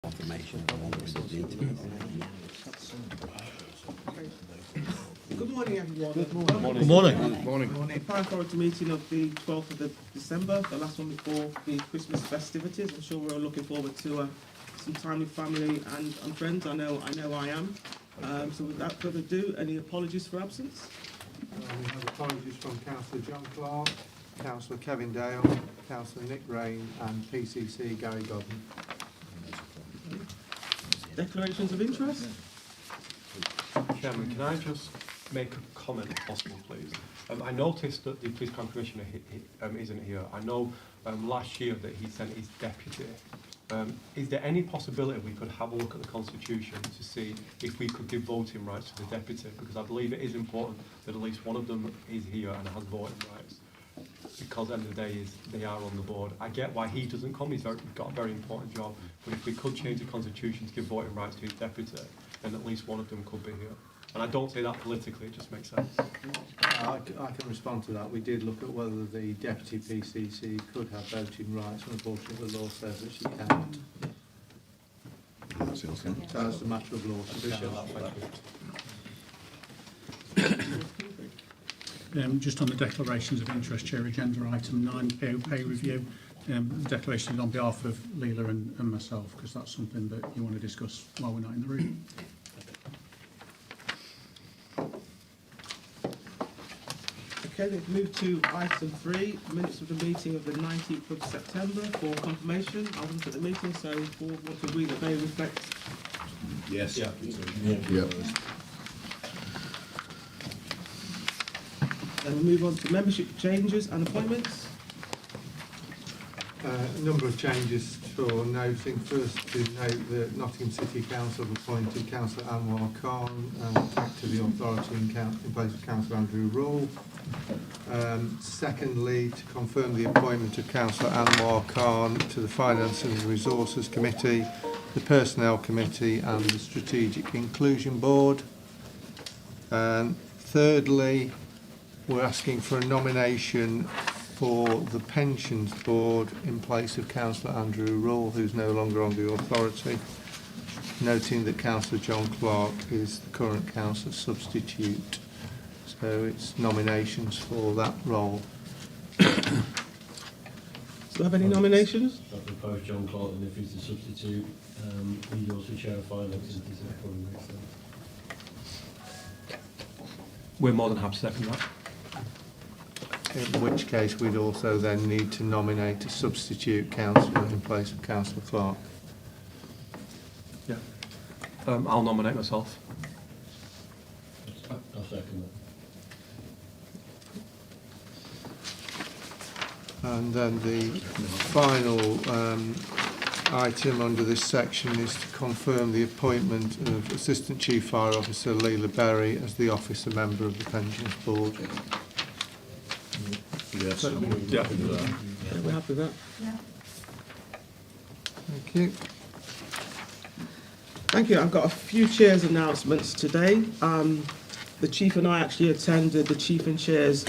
confirmation. I wonder if there's need to be. Good morning, everyone. Good morning. Good morning. Good morning. The Fire Authority meeting of the 12th of December, the last one before the Christmas festivities. I'm sure we're all looking forward to some time with family and friends. I know I am. So without further ado, any apologies for absence? We have apologies from Councillor John Clarke, Councillor Kevin Dale, Councillor Nick Rain and PCC Gary Godden. Declarations of interest? Chairman, can I just make a comment, if possible, please? I noticed that the Police Crime Commissioner isn't here. I know last year that he sent his deputy. Is there any possibility we could have a look at the Constitution to see if we could give voting rights to the deputy? Because I believe it is important that at least one of them is here and has voting rights. Because at the end of the day, they are on the board. I get why he doesn't come, he's got a very important job. But if we could change the Constitution to give voting rights to his deputy, then at least one of them could be here. And I don't say that politically, it just makes sense. I can respond to that. We did look at whether the Deputy PCC could have voting rights, and unfortunately the law says that she can't. So as a matter of law, she can't. Just on the declarations of interest, Chair, agenda item 9, pay review. Declaration on behalf of Leila and myself, because that's something that you want to discuss while we're not in the room. Okay, we've moved to item 3, minutes of the meeting of the 19th of September for confirmation. I wasn't at the meeting, so all want to agree that they reflect. Yes. Yeah. Then we move on to membership changes and appointments. A number of changes for noting. First, to note that Nottingham City Council have appointed Councillor Anwar Khan back to the authority in place of Councillor Andrew Rule. Secondly, to confirm the appointment of Councillor Anwar Khan to the Finance and Resources Committee, the Personnel Committee and the Strategic Inclusion Board. And thirdly, we're asking for a nomination for the Pensions Board in place of Councillor Andrew Rule, who's no longer on the authority, noting that Councillor John Clarke is the current councillor substitute. So it's nominations for that role. Do we have any nominations? I propose John Clarke, and if he's the substitute, he'd also chair of finance. We're more than happy to second that. In which case we'd also then need to nominate a substitute councillor in place of Councillor Clarke. Yeah. I'll nominate myself. I'll second that. And then the final item under this section is to confirm the appointment of Assistant Chief Fire Officer Leila Berry as the officer member of the Pensions Board. Yes. Yeah. Yeah, we're happy with that. Thank you. Thank you. I've got a few chairs announcements today. The Chief and I actually attended the Chief and Chairs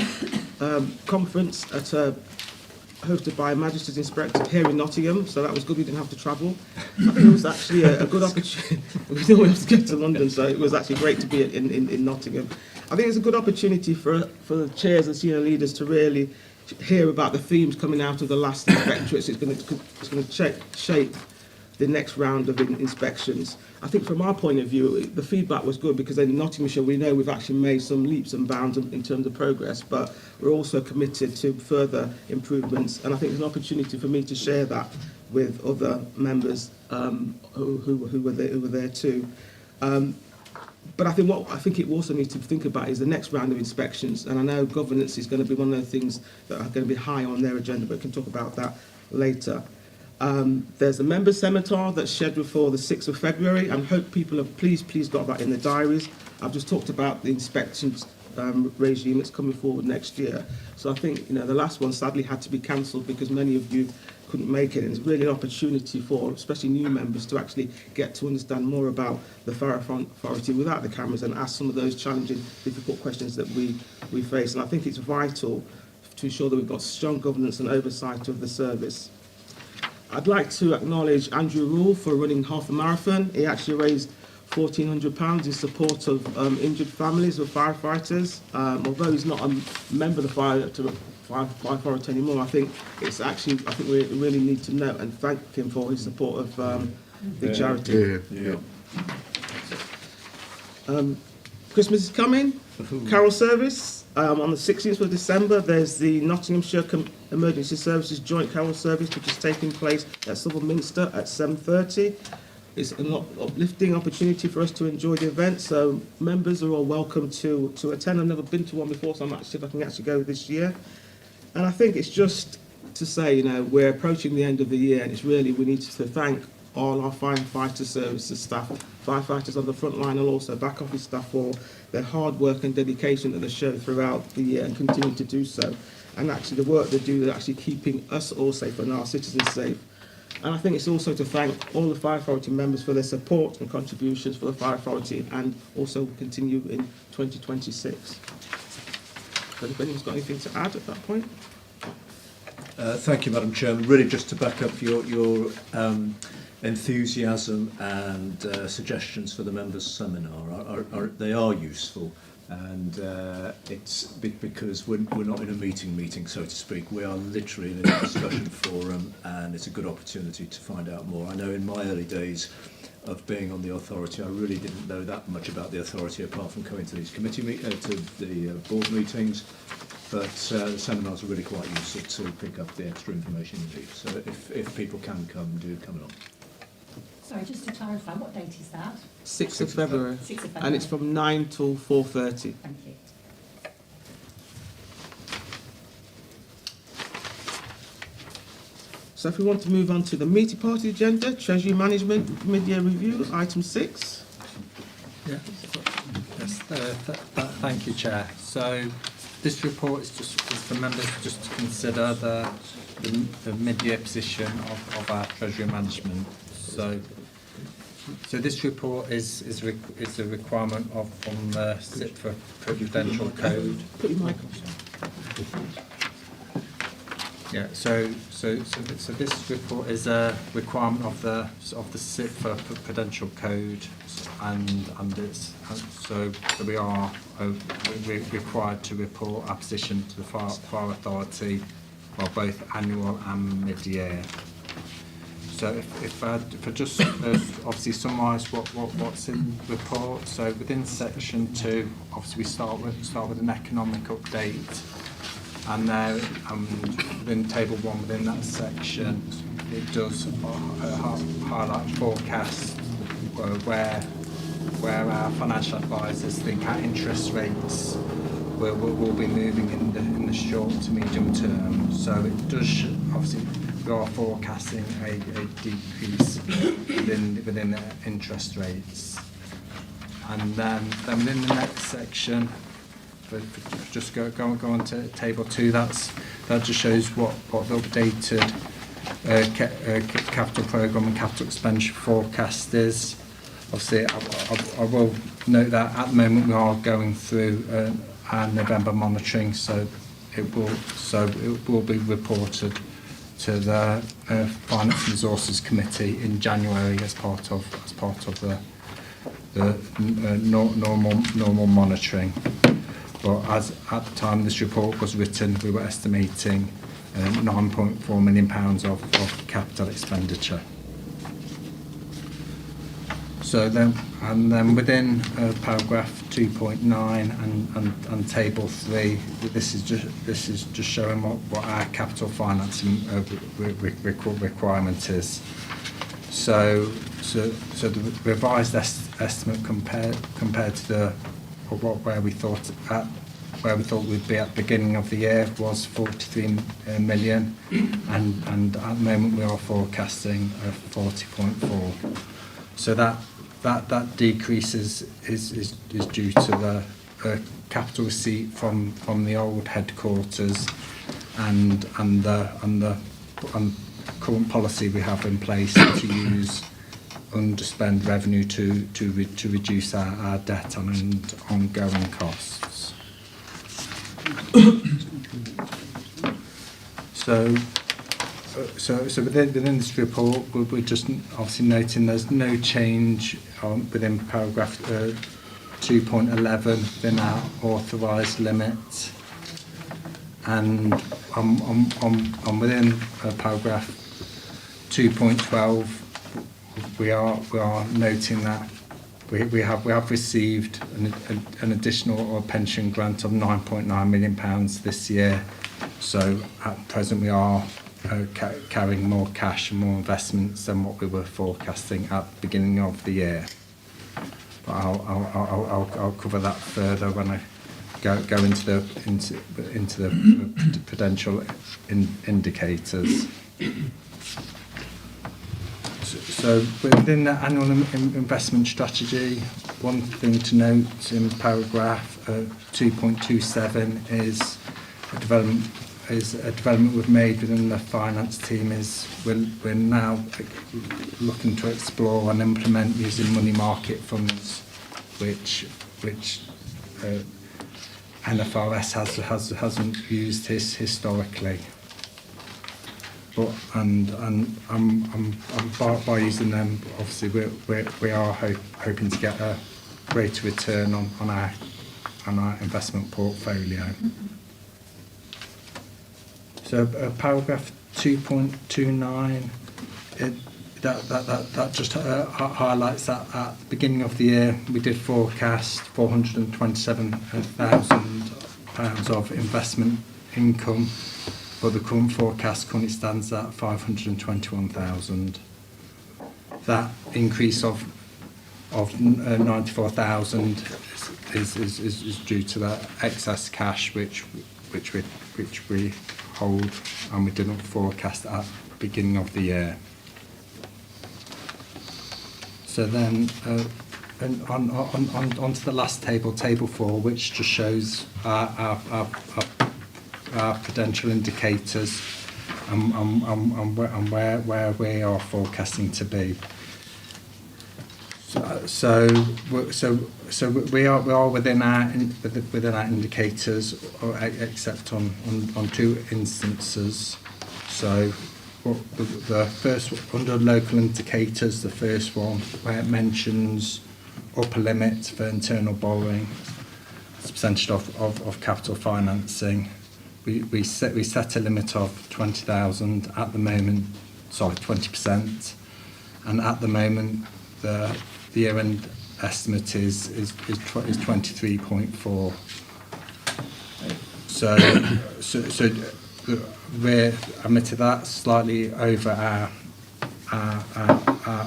conference hosted by a Magistrates Inspector here in Nottingham, so that was good. We didn't have to travel. I think it was actually a good opportunity. We didn't have to go to London, so it was actually great to be in Nottingham. I think it's a good opportunity for the chairs and senior leaders to really hear about the themes coming out of the last inspectorates. It's going to shape the next round of inspections. I think from our point of view, the feedback was good because in Nottinghamshire we know we've actually made some leaps and bounds in terms of progress, but we're also committed to further improvements, and I think it's an opportunity for me to share that with other members who were there too. But I think it also needs to think about is the next round of inspections, and I know governance is going to be one of the things that are going to be high on their agenda, but we can talk about that later. There's a member seminar that's scheduled for the 6th of February, and hope people have please got that in their diaries. I've just talked about the inspections regime that's coming forward next year. So I think the last one sadly had to be cancelled because many of you couldn't make it. And it's really an opportunity for especially new members to actually get to understand more about the Fire Authority without the cameras and ask some of those challenging, difficult questions that we face. And I think it's vital to ensure that we've got strong governance and oversight of the service. I'd like to acknowledge Andrew Rule for running half a marathon. He actually raised £1,400 in support of injured families of firefighters. Although he's not a member of the fire authority anymore, I think we really need to note and thank him for his support of the charity. Christmas is coming. Carol service on the 16th of December. There's the Nottinghamshire Emergency Services Joint Carol Service, which is taking place at Southern Minster at 7:30. It's an uplifting opportunity for us to enjoy the event, so members are all welcome to attend. I've never been to one before, so I'm not sure if I can actually go this year. And I think it's just to say, you know, we're approaching the end of the year, and it's really, we need to thank all our firefighter services staff, firefighters on the front line, and also back office staff for their hard work and dedication that they show throughout the year and continue to do so. And actually the work they do is actually keeping us all safe and our citizens safe. And I think it's also to thank all the Fire Authority members for their support and contributions for the Fire Authority, and also continue in 2026. If anyone's got anything to add at that point? Thank you, Madam Chairman. Really, just to back up your enthusiasm and suggestions for the members' seminar, they are useful, and it's because we're not in a meeting, so to speak. We are literally in a discussion forum, and it's a good opportunity to find out more. I know in my early days of being on the authority, I really didn't know that much about the authority apart from coming to these board meetings. But the seminars are really quite useful to pick up the extra information you need. So if people can come, do come along. Sorry, just to clarify, what date is that? 6th of February. 6th of February. And it's from 9 till 4:30. Thank you. So if we want to move on to the meaty part of the agenda, Treasury Management Mid-Year Review, item 6. Yeah. Yes, thank you, Chair. So this report is just for members just to consider the mid-year position of our Treasury Management. So this report is a requirement from the SIP for Prudential Code. Put your mic on. Yeah. So this report is a requirement of the SIP for Prudential Code, and it's so we are we're required to report our position to the Fire Authority, well, both annual and mid-year. So if I just obviously summarise what's in the report. So within section 2, obviously we start with an economic update, and there within table 1 within that section, it does highlight forecasts where our financial advisors think our interest rates will be moving in the short to medium term. So it does obviously. We are forecasting a decrease within the interest rates, and then within the next section, just go on to table 2. That just shows what the updated capital programme and capital expenditure forecast is. Obviously, I will note that at the moment we are going through our November monitoring, so it will be reported to the Finance and Resources Committee in January as part of the normal monitoring. But as at the time this report was written, we were estimating £9.4 million of capital expenditure. So then within paragraph 2.9 and table 3, this is just showing what our capital financing requirement is. So the revised estimate compared to where we thought we'd be at the beginning of the year was 43 million, and at the moment we are forecasting 40.4. So that decrease is due to the capital receipt from the old headquarters and the current policy we have in place to use underspend revenue to reduce our debt and ongoing costs. So within this report, we're just obviously noting there's no change within paragraph 2.11 within our authorised limit, and on within paragraph 2.12 we are noting that we have received an additional pension grant of £9.9 million this year. So at present we are carrying more cash and more investments than what we were forecasting at the beginning of the year. But I'll cover that further when I go into the potential indicators. So within the annual investment strategy, one thing to note in paragraph 2.27 is a development we've made within the finance team is we're now looking to explore and implement using money market funds, which NFRS hasn't used historically. But by using them, obviously we are hoping to get a greater return on our investment portfolio. So paragraph 2.29, that just highlights that at the beginning of the year we did forecast £427,000 of investment income, but the current forecast currently stands at 521,000. That increase of 94,000 is due to that excess cash which we hold and we didn't forecast at the beginning of the year. So then onto the last table, table 4, which just shows our prudential indicators and where we are forecasting to be. So we are within our indicators, except on 2 instances. So the first, under local indicators, the first one where it mentions upper limit for internal borrowing, as a percentage of capital financing. We set a limit of 20,000 at the moment, 20%, and at the moment the year-end estimate is 23.4. So we're admitted that slightly over our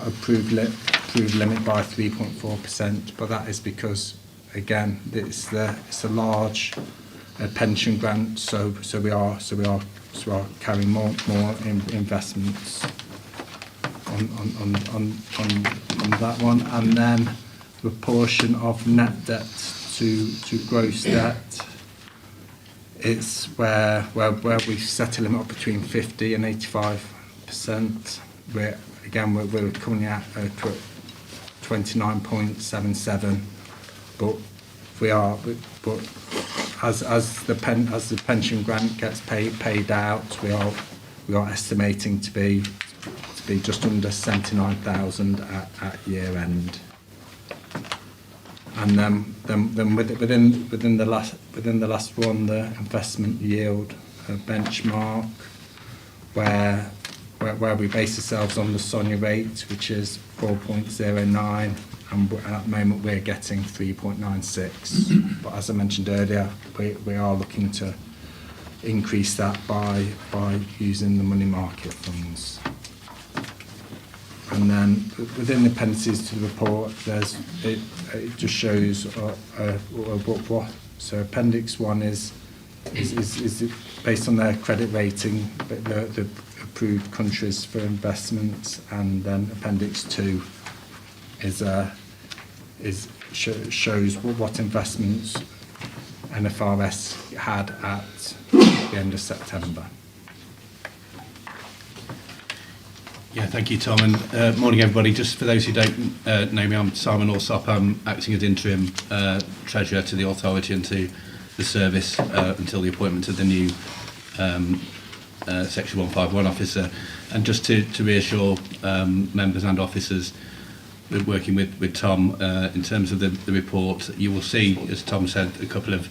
approved limit by 3.4%, but that is because again it's a large pension grant, so we are carrying more investments on that one. And then the portion of net debt to gross debt, it's where we set a limit between 50 and 85%. We're currently at 29.77, but as the pension grant gets paid out, we are estimating to be just under 79,000 at year end. And then within the last one, the investment yield benchmark, where we base ourselves on the SONIA rate, which is 4.09, and at the moment we're getting 3.96. But as I mentioned earlier, we are looking to increase that by using the money market funds. And then within the appendices to the report, it just shows what. So Appendix 1 is based on their credit rating, the approved countries for investments, and then Appendix 2 shows what investments NFRS had at the end of September. Yeah, thank you, Tom, and morning, everybody. Just for those who don't know me, I'm Simon Alsop. I'm acting as interim treasurer to the authority and to the service until the appointment of the new Section 151 officer. And just to reassure members and officers, we're working with Tom in terms of the report. You will see, as Tom said, a couple of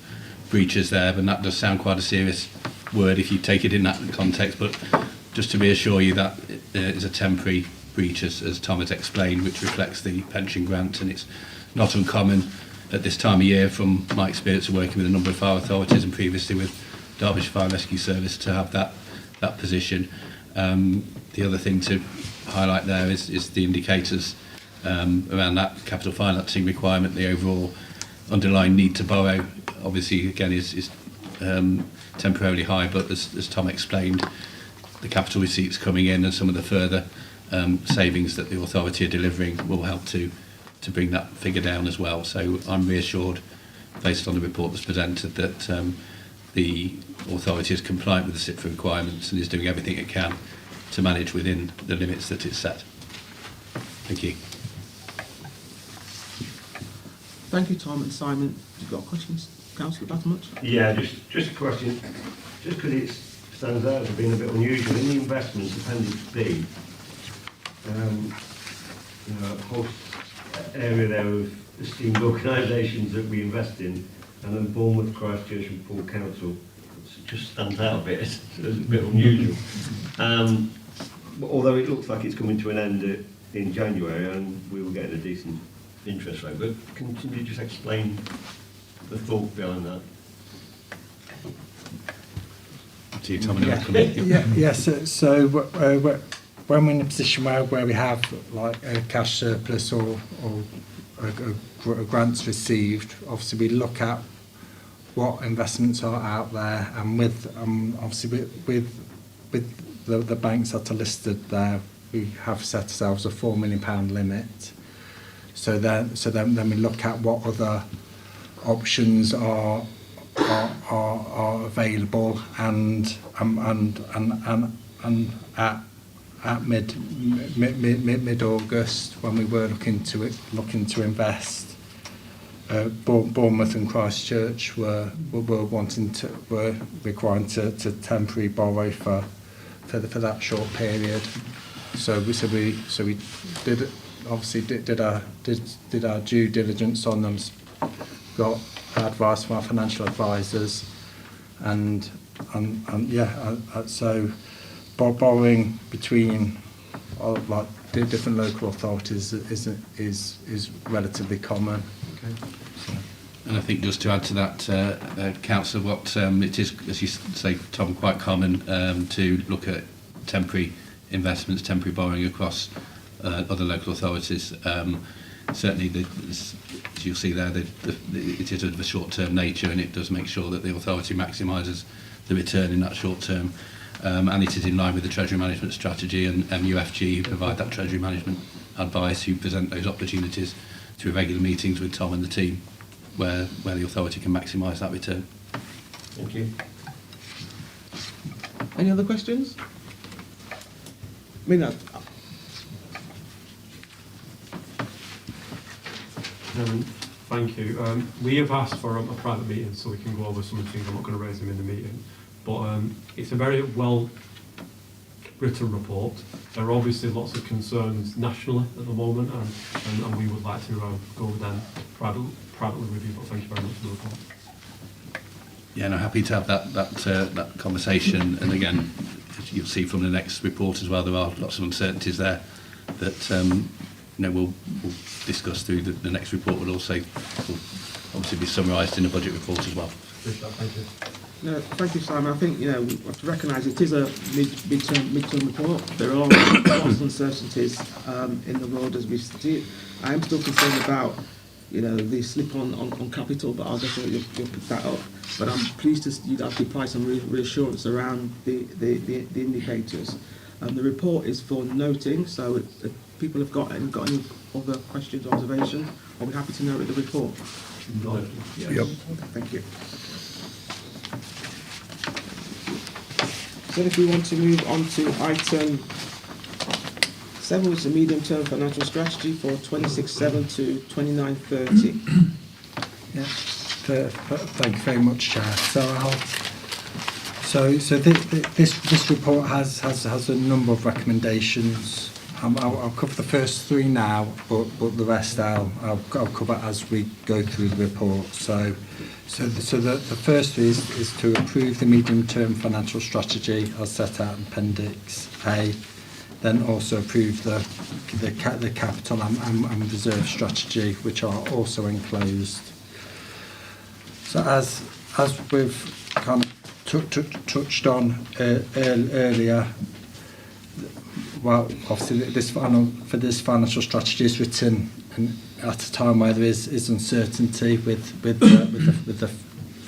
breaches there, and that does sound quite a serious word if you take it in that context. But just to reassure you, that is a temporary breach, as Tom has explained, which reflects the pension grant, and it's not uncommon at this time of year, from my experience of working with a number of fire authorities and previously with Derbyshire Fire Rescue Service, to have that position. The other thing to highlight there is the indicators around that capital financing requirement. The overall underlying need to borrow, obviously, again, is temporarily high, but as Tom explained, the capital receipts coming in and some of the further savings that the authority are delivering will help to bring that figure down as well. So I'm reassured, based on the report that's presented, that the authority is compliant with the SIPFA requirements and is doing everything it can to manage within the limits that it's set. Thank you. Thank you, Tom and Simon. You've got questions, Councillor Battermuch? Yeah, just a question. Just because it stands out as being a bit unusual, in the investments appendix B, a whole area there of esteemed organisations that we invest in, and then Bournemouth, Christchurch and Poole Council. It just stands out a bit. It's a bit unusual. Although it looks like it's coming to an end in January and we were getting a decent interest rate, but can you just explain the thought behind that? To you, Tom, and Yes. So when we're in a position where we have like a cash surplus or grants received, obviously we look at what investments are out there, and with obviously with the banks that are listed there, we have set ourselves a £4 million limit. So then we look at what other options are available, and at mid August, when we were looking to invest, Bournemouth and Christchurch were requiring to temporarily borrow for that short period. So we did our due diligence on them, got advice from our financial advisors, and so borrowing between like different local authorities is relatively common. Okay. And I think just to add to that, Councillor, what it is, as you say, Tom, quite common to look at temporary investments, temporary borrowing across other local authorities. Certainly, as you'll see there, it is of a short-term nature, and it does make sure that the authority maximises the return in that short term. And it is in line with the Treasury Management Strategy and MUFG, who provide that Treasury Management advice, who present those opportunities through regular meetings with Tom and the team, where the authority can maximise that return. Thank you. Any other questions? I mean, Thank you. We have asked for a private meeting so we can go over some of the things. I'm not going to raise them in the meeting, but it's a very well written report. There are obviously lots of concerns nationally at the moment, and we would like to go with them privately with you. But thank you very much for the report. Yeah, no, happy to have that conversation. And again, as you'll see from the next report as well, there are lots of uncertainties there that we'll discuss through the next report. Will also obviously be summarised in the budget report as well. Thank you. no, thank you, Simon. I think we have to recognise it is a midterm report. There are lots of uncertainties in the world as we see it. I am still concerned about the slip on capital, but I'll definitely you'll pick that up. But I'm pleased to you actually apply some reassurance around the indicators. The report is for noting, so if people have got any other questions or observations, I'll be happy to note the report. No. Yep. Thank you. So if we want to move on to item 7, which is the medium-term financial strategy for 26/7 to 29/30. Yeah. Thank you very much, Chair. This report has a number of recommendations. I'll cover the first three now, but the rest I'll cover as we go through the report. So the first is to approve the medium-term financial strategy as set out in Appendix A. Then also approve the capital and reserve strategy, which are also enclosed. So as we've kind of touched on earlier, well, obviously this financial strategy is written at a time where there is uncertainty with the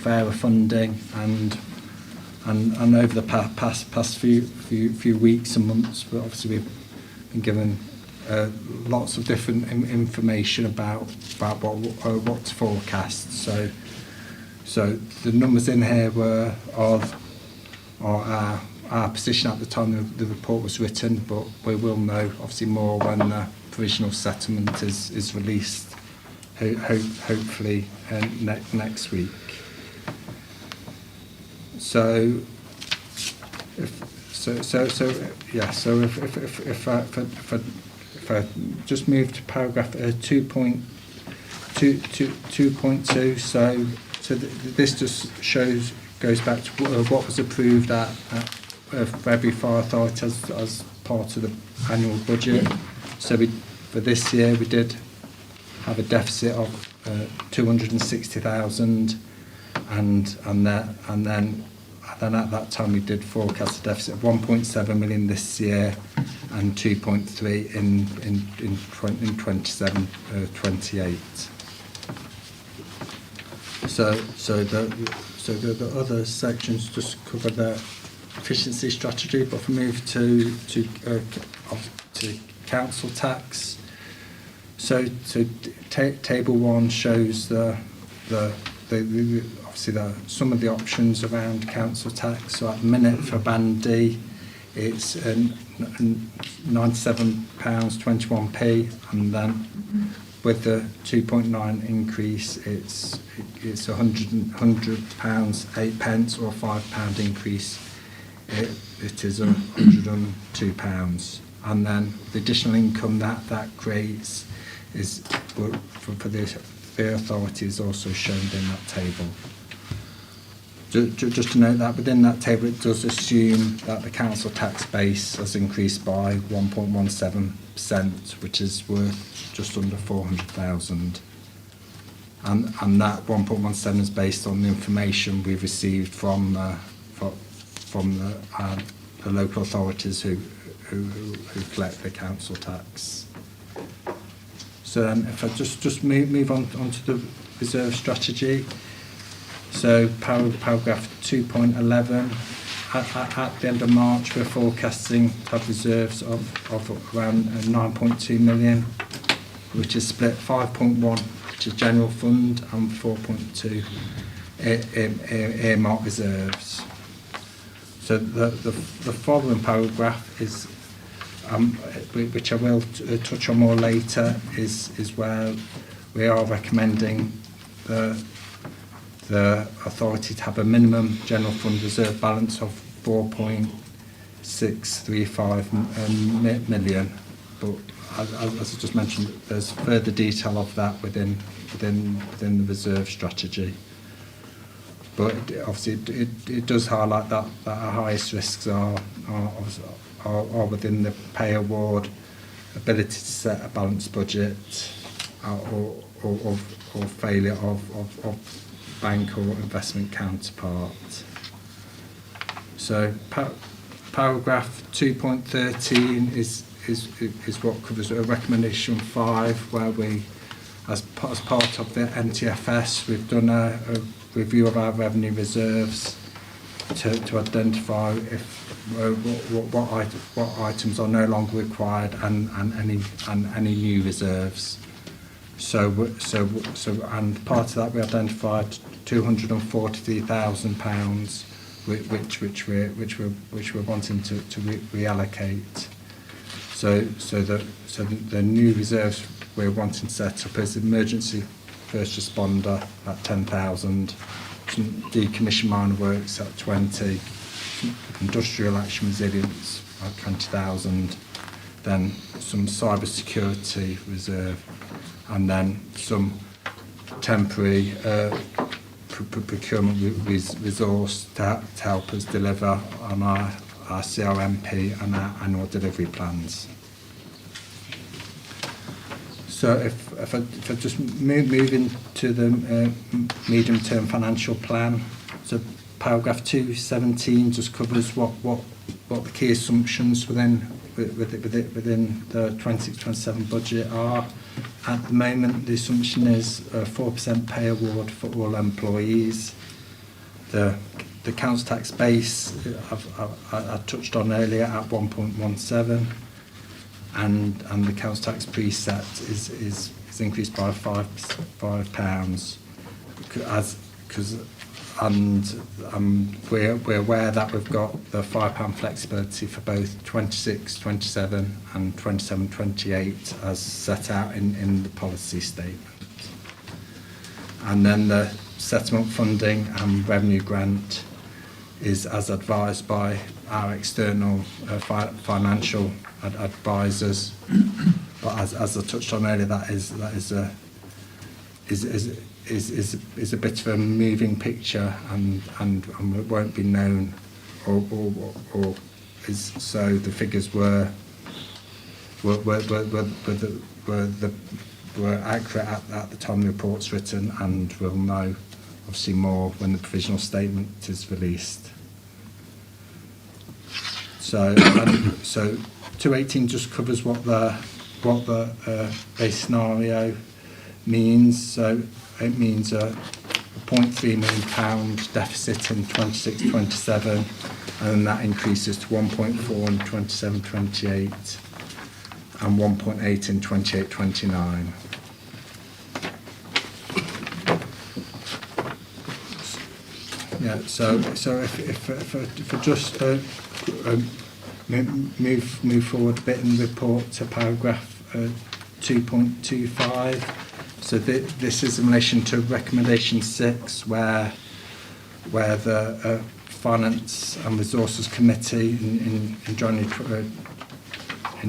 fairer funding and over the past few weeks and months, but obviously we've been given lots of different information about what to forecast. So the numbers in here are our position at the time the report was written, but we will know obviously more when the provisional settlement is released, hopefully next week. So if I just move to paragraph 2.2, so this just goes back to what was approved at every fire authority as part of the annual budget. So for this year we did have a deficit of 260,000, and then at that time we did forecast a deficit of 1.7 million this year and 2.3 in 27-28. So the other sections just cover the efficiency strategy, but if we move to council tax. So table 1 shows obviously some of the options around council tax. So at the minute for Band D, it's £97.21p, and then with the 2.9 increase, it's £100 8 pence, or £5 increase, it is £102. And then the additional income that creates is for the authority is also shown in that table. Just to note that within that table it does assume that the council tax base has increased by 1.17%, which is worth just under 400,000. And that 1.17 is based on the information we've received from the local authorities who collect the council tax. So then if I just move on to the reserve strategy. So paragraph 2.11, at the end of March we're forecasting to have reserves of around 9.2 million, which is split 5.1 which is general fund and 4.2 earmark reserves. So the following paragraph is, which I will touch on more later, is where we are recommending the authority to have a minimum general fund reserve balance of 4.635 million. But as I just mentioned, there's further detail of that within the reserve strategy. But obviously it does highlight that our highest risks are within the pay award, ability to set a balanced budget, or failure of bank or investment counterpart. So paragraph 2.13 is what covers a recommendation 5, where we, as part of the NTFS, we've done a review of our revenue reserves to identify if what items are no longer required and any new reserves. So and part of that we identified £243,000 which we're wanting to reallocate. So the new reserves we're wanting to set up as emergency first responder at 10,000, decommission mine works at 20, industrial action resilience, like 20,000, then some cyber security reserve, and then some temporary procurement resource to help us deliver on our CRMP and our annual delivery plans. So if I just move into the medium-term financial plan, so paragraph 217 just covers what the key assumptions within the 26-27 budget are. At the moment, the assumption is a 4% pay award for all employees. The council tax base I touched on earlier at 1.17, and the council tax preset is increased by £5 we're aware that we've got the £5 flexibility for both 26-27 and 27-28 as set out in the policy statement. And then the settlement funding and revenue grant is as advised by our external financial advisors. But as I touched on earlier, that is a bit of a moving picture, and it won't be known, or is so the figures were accurate at the time the report's written, and we'll know obviously more when the provisional statement is released. So 218 just covers what the base scenario means. So it means a £0.3 million deficit in 26-27, and then that increases to 1.4 in 27-28 and 1.8 in 28-29. Yeah, so if I just move forward a bit in the report to paragraph 2.25. So this is in relation to recommendation 6, where the Finance and Resources Committee in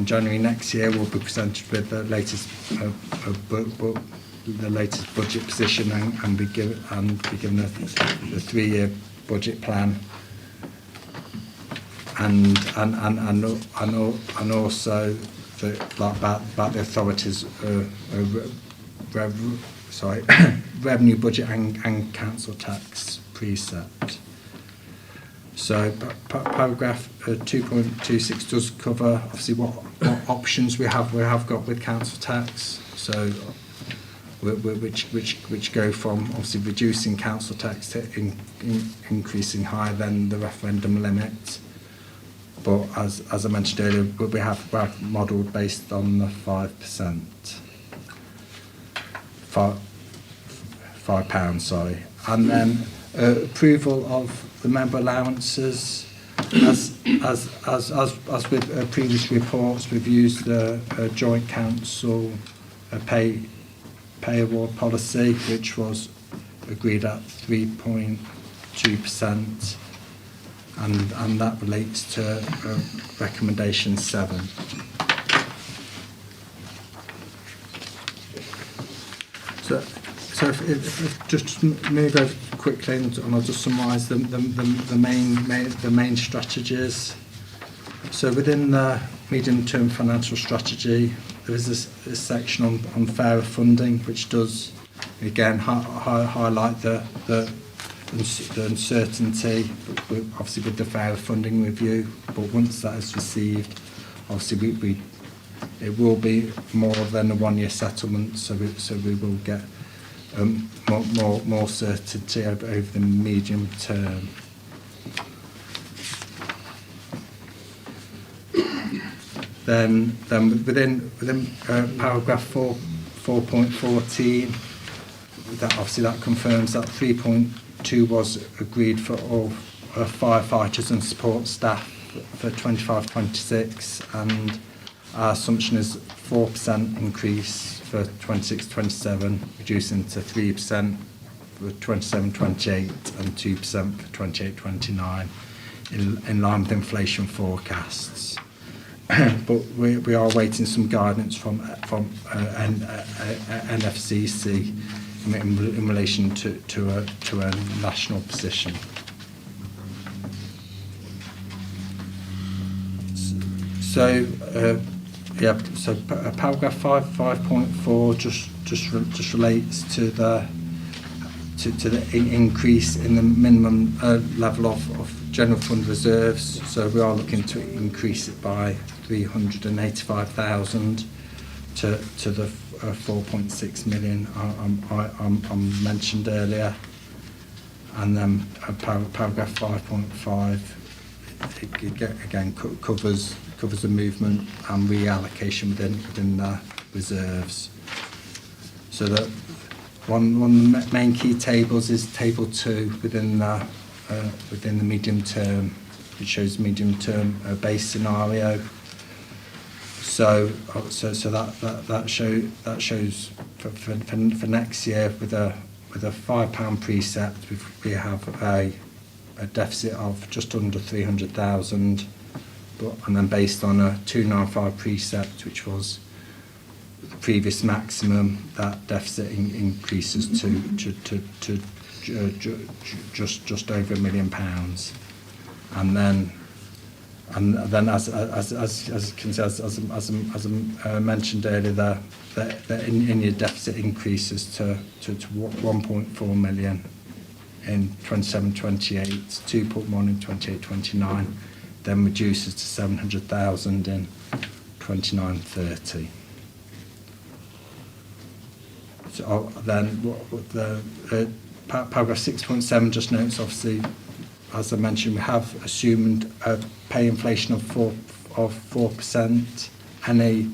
January next year will be presented with the latest budget position and be given the 3-year budget plan, and also about the authorities revenue budget and council tax precept. So paragraph 2.26 does cover obviously what options we have got with council tax. So which go from obviously reducing council tax to increasing higher than the referendum limit. But as I mentioned earlier, we're modelled based on the 5%. £5, sorry. And then approval of the member allowances. As with previous reports, we've used the joint council pay award policy, which was agreed at 3.2%, and that relates to recommendation 7. So if just move over quickly, and I'll just summarise the main strategies. So within the medium-term financial strategy, there is this section on fairer funding, which does again highlight the uncertainty, obviously with the fairer funding review. But once that is received, obviously it will be more than a 1-year settlement, so we will get more certainty over the medium term. Then within paragraph 4.14, that confirms that 3.2 was agreed for all firefighters and support staff for 25-26, and our assumption is 4% increase for 26-27, reducing to 3% for 27-28 and 2% for 28-29. in line with inflation forecasts. But we are waiting some guidance from NFCC in relation to a national position. So paragraph 5.4 just relates to the increase in the minimum level of general fund reserves. So we are looking to increase it by 385,000 to the 4.6 million I mentioned earlier. And then paragraph 5.5 again covers the movement and reallocation within the reserves. So that one of the main key tables is table 2 within the medium term, which shows medium term base scenario. So that shows for next year with a £5 precept we have a deficit of just under 300,000, and then based on a 295 precept, which was the previous maximum, that deficit increases to just over £1 million. And then as you can see, as I mentioned earlier, the in-year deficit increases to 1.4 million in 27-28, 2.1 in 28-29, then reduces to 700,000 in 29-30. So then the paragraph 6.7 just notes, obviously, as I mentioned, we have assumed a pay inflation of 4%. Any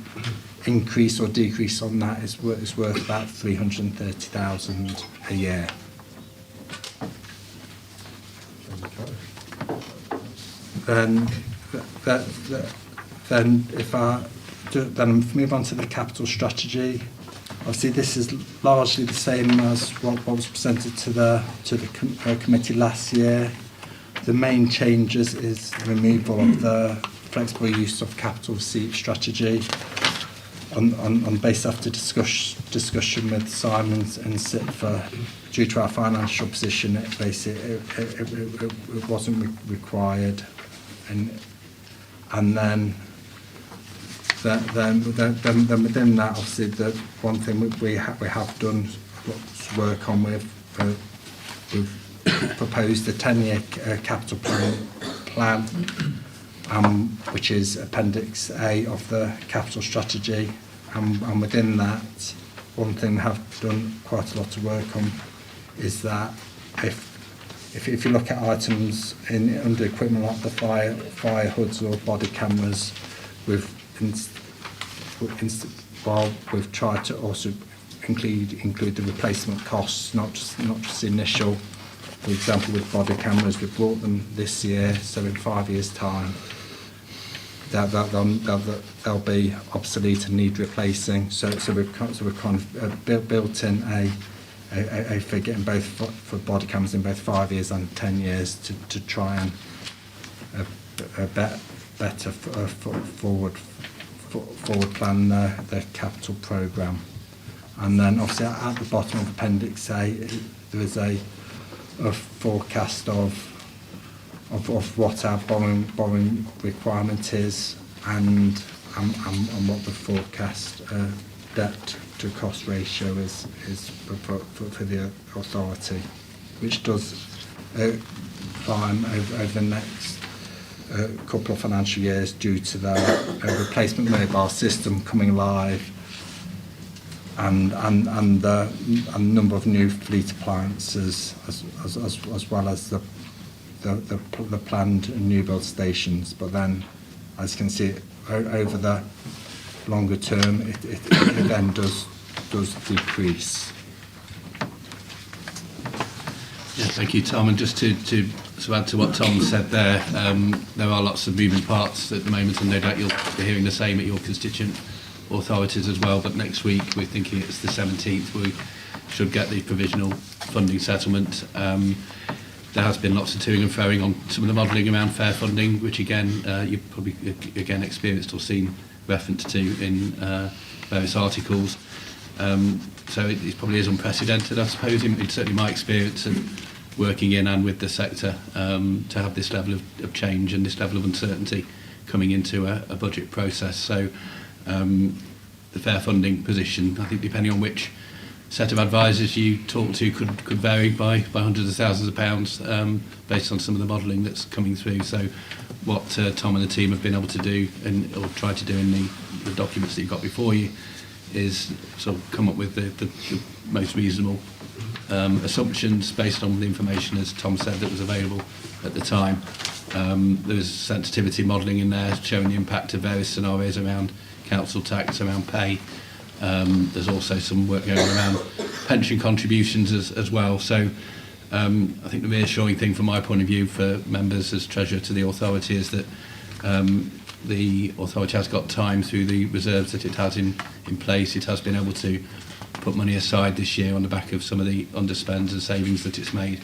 increase or decrease on that is worth about 330,000 a year. Then if I move on to the capital strategy, obviously this is largely the same as what was presented to the committee last year. The main changes is the removal of the flexible use of capital receipt strategy on based after discussion with Simon and SITFA. Due to our financial position, it wasn't required, and then within that, obviously, the one thing we have done lots of work on we've proposed a 10-year capital plan, which is Appendix A of the capital strategy, and within that, one thing we have done quite a lot of work on is that if you look at items under equipment like the fire hoods or body cameras, we've tried to also include the replacement costs, not just the initial. For example, with body cameras, we brought them this year, so in 5 years' time, they'll be obsolete and need replacing. So we've kind of built in a figure in both for body cameras in both 5 years and 10 years to try and better forward plan the capital programme. And then obviously at the bottom of Appendix A, there is a forecast of what our borrowing requirement is and what the forecast debt to cost ratio is for the authority, which does climb over the next couple of financial years due to the replacement mobile system coming live and the number of new fleet appliances as well as the planned new build stations. But then, as you can see, over the longer term, it then does decrease. Yeah, thank you, Tom. And just to add to what Tom said there are lots of moving parts at the moment, and no doubt you'll be hearing the same at your constituent authorities as well. But next week, we're thinking it's the 17th, we should get the provisional funding settlement. there has been lots of toing and froing on some of the modelling around fair funding, which again you've probably again experienced or seen reference to in various articles. So it probably is unprecedented, I suppose, in certainly my experience of working in and with the sector, to have this level of change and this level of uncertainty coming into a budget process. So the fair funding position, I think, depending on which set of advisors you talk to, could vary by hundreds of thousands of pounds based on some of the modelling that's coming through. So what Tom and the team have been able to do, or try to do in the documents that you've got before you, is sort of come up with the most reasonable assumptions based on the information, as Tom said, that was available at the time. There was sensitivity modelling in there showing the impact of various scenarios around council tax, around pay. There's also some work going on around pension contributions as well. So I think the reassuring thing from my point of view for members as Treasurer to the authority is that the authority has got time through the reserves that it has in place. It has been able to put money aside this year on the back of some of the underspends and savings that it's made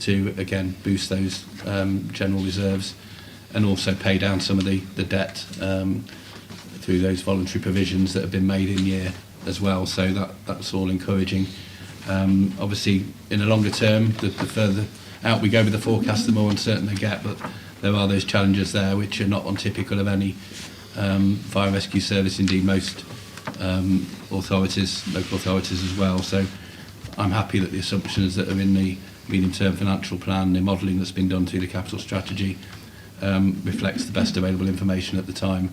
to, again, boost those general reserves and also pay down some of the debt through those voluntary provisions that have been made in year as well. So that's all encouraging. Obviously, in a longer term, the further out we go with the forecast, the more uncertain they get, but there are those challenges there which are not untypical of any fire and rescue service, indeed most authorities, local authorities as well. So I'm happy that the assumptions that are in the medium-term financial plan, the modelling that's been done through the capital strategy, reflects the best available information at the time.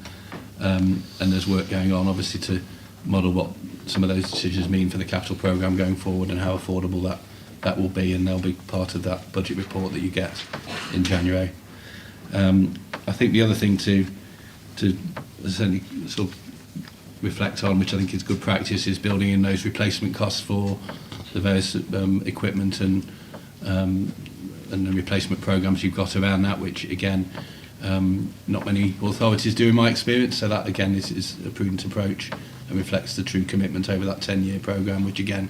And there's work going on, obviously, to model what some of those decisions mean for the capital programme going forward and how affordable that will be, and they'll be part of that budget report that you get in January. I think the other thing to certainly sort of reflect on, which I think is good practice, is building in those replacement costs for the various equipment and the replacement programmes you've got around that, which again not many authorities do in my experience. So that again is a prudent approach and reflects the true commitment over that 10-year programme, which again,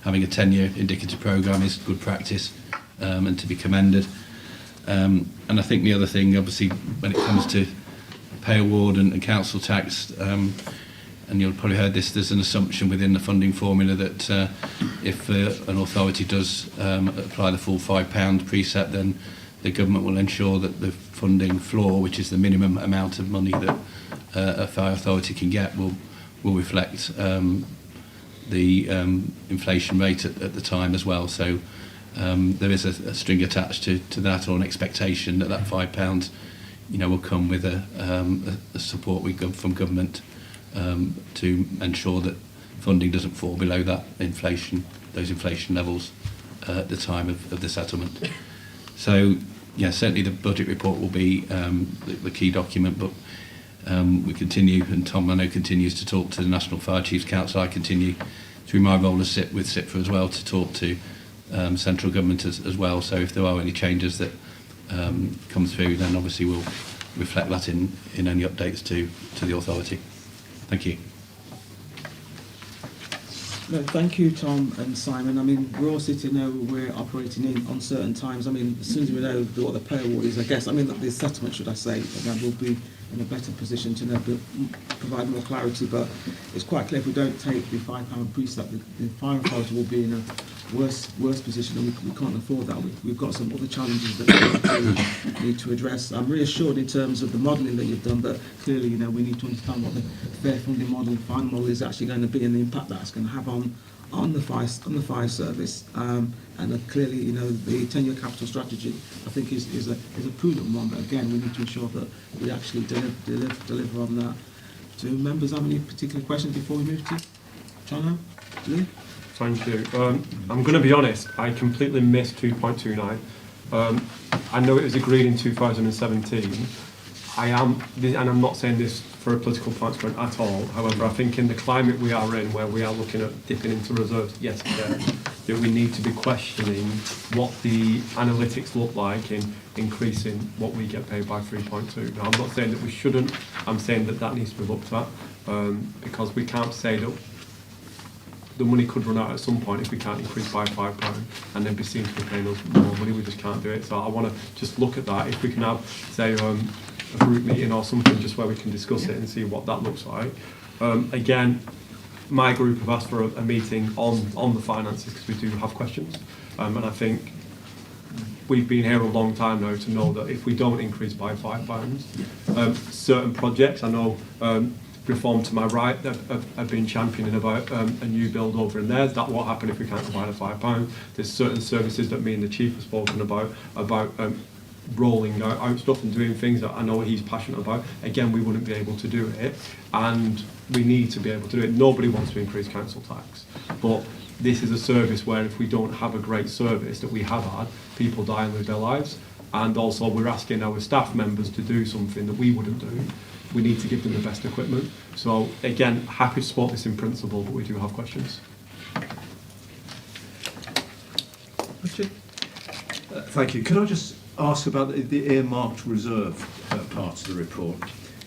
having a 10-year indicative programme is good practice and to be commended. And I think the other thing, obviously, when it comes to pay award and council tax, and you'll probably heard this, there's an assumption within the funding formula that if an authority does apply the full £5 precept, then the government will ensure that the funding floor, which is the minimum amount of money that a fire authority can get, will reflect the inflation rate at the time as well. So there is a string attached to that, or an expectation that £5 will come with a support from government to ensure that funding doesn't fall below that those inflation levels at the time of the settlement. So yeah, certainly the budget report will be the key document, but we continue, and Tom I know continues to talk to the National Fire Chiefs Council. I continue through my role with SIPFA as well to talk to central government as well. So if there are any changes that come through, then obviously we'll reflect that in any updates to the authority. Thank you. No, thank you, Tom and Simon. I mean, we're all sitting there, we're operating in uncertain times. I mean, as soon as we know what the pay award is, I guess, I mean, the settlement, should I say, then we'll be in a better position to provide more clarity. But it's quite clear if we don't take the £5 precept, the fire authority will be in a worse position, and we can't afford that. We've got some other challenges that we need to address. I'm reassured in terms of the modelling that you've done, but clearly, we need to understand what the fair funding model, final model, is actually going to be, and the impact that's going to have on the fire service. And clearly, the 10-year capital strategy, I think, is a prudent one. But again, we need to ensure that we actually deliver on that. Do members have any particular questions before we move to John? Lee? Thank you. I'm going to be honest, I completely missed 2.29. I know it was agreed in 2017. And I'm not saying this for a political point at all. However, I think in the climate we are in, where we are looking at dipping into reserves yesterday, that we need to be questioning what the analytics look like in increasing what we get paid by 3.2. Now, I'm not saying that we shouldn't. I'm saying that needs to be looked at, because we can't say that the money could run out at some point if we can't increase by £5 and then be seen to be paying us more money. We just can't do it. So I want to just look at that. If we can have, say, a group meeting or something just where we can discuss it and see what that looks like. Again, my group have asked for a meeting on the finances because we do have questions. And I think we've been here a long time now to know that if we don't increase by £5, certain projects, I know Reform to my right have been championing about a new build over in there. That won't happen if we can't provide a £5. There's certain services that me and the Chief have spoken about rolling out stuff and doing things that I know he's passionate about. Again, we wouldn't be able to do it, and we need to be able to do it. Nobody wants to increase council tax, but this is a service where if we don't have a great service that we have had, people die and lose their lives. And also we're asking our staff members to do something that we wouldn't do. We need to give them the best equipment. So again, happy to support this in principle, but we do have questions. Richard? Thank you. Could I just ask about the earmarked reserve part of the report?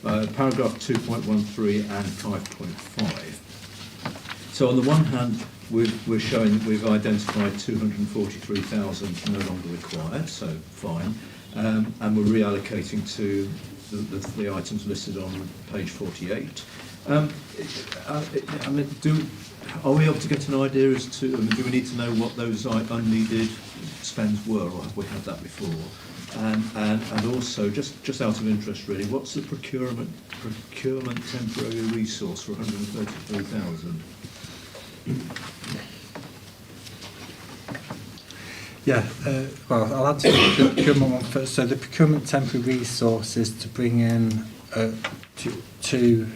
Paragraph 2.13 and 5.5. So on the one hand, we're showing that we've identified 243,000 no longer required, so fine, and we're reallocating to the items listed on page 48. Are we able to get an idea as to, do we need to know what those unneeded spends were, or have we had that before? And also, just out of interest really, what's the procurement temporary resource for 133,000? Yeah, well, I'll add to the procurement one first. So the procurement temporary resource is to bring in two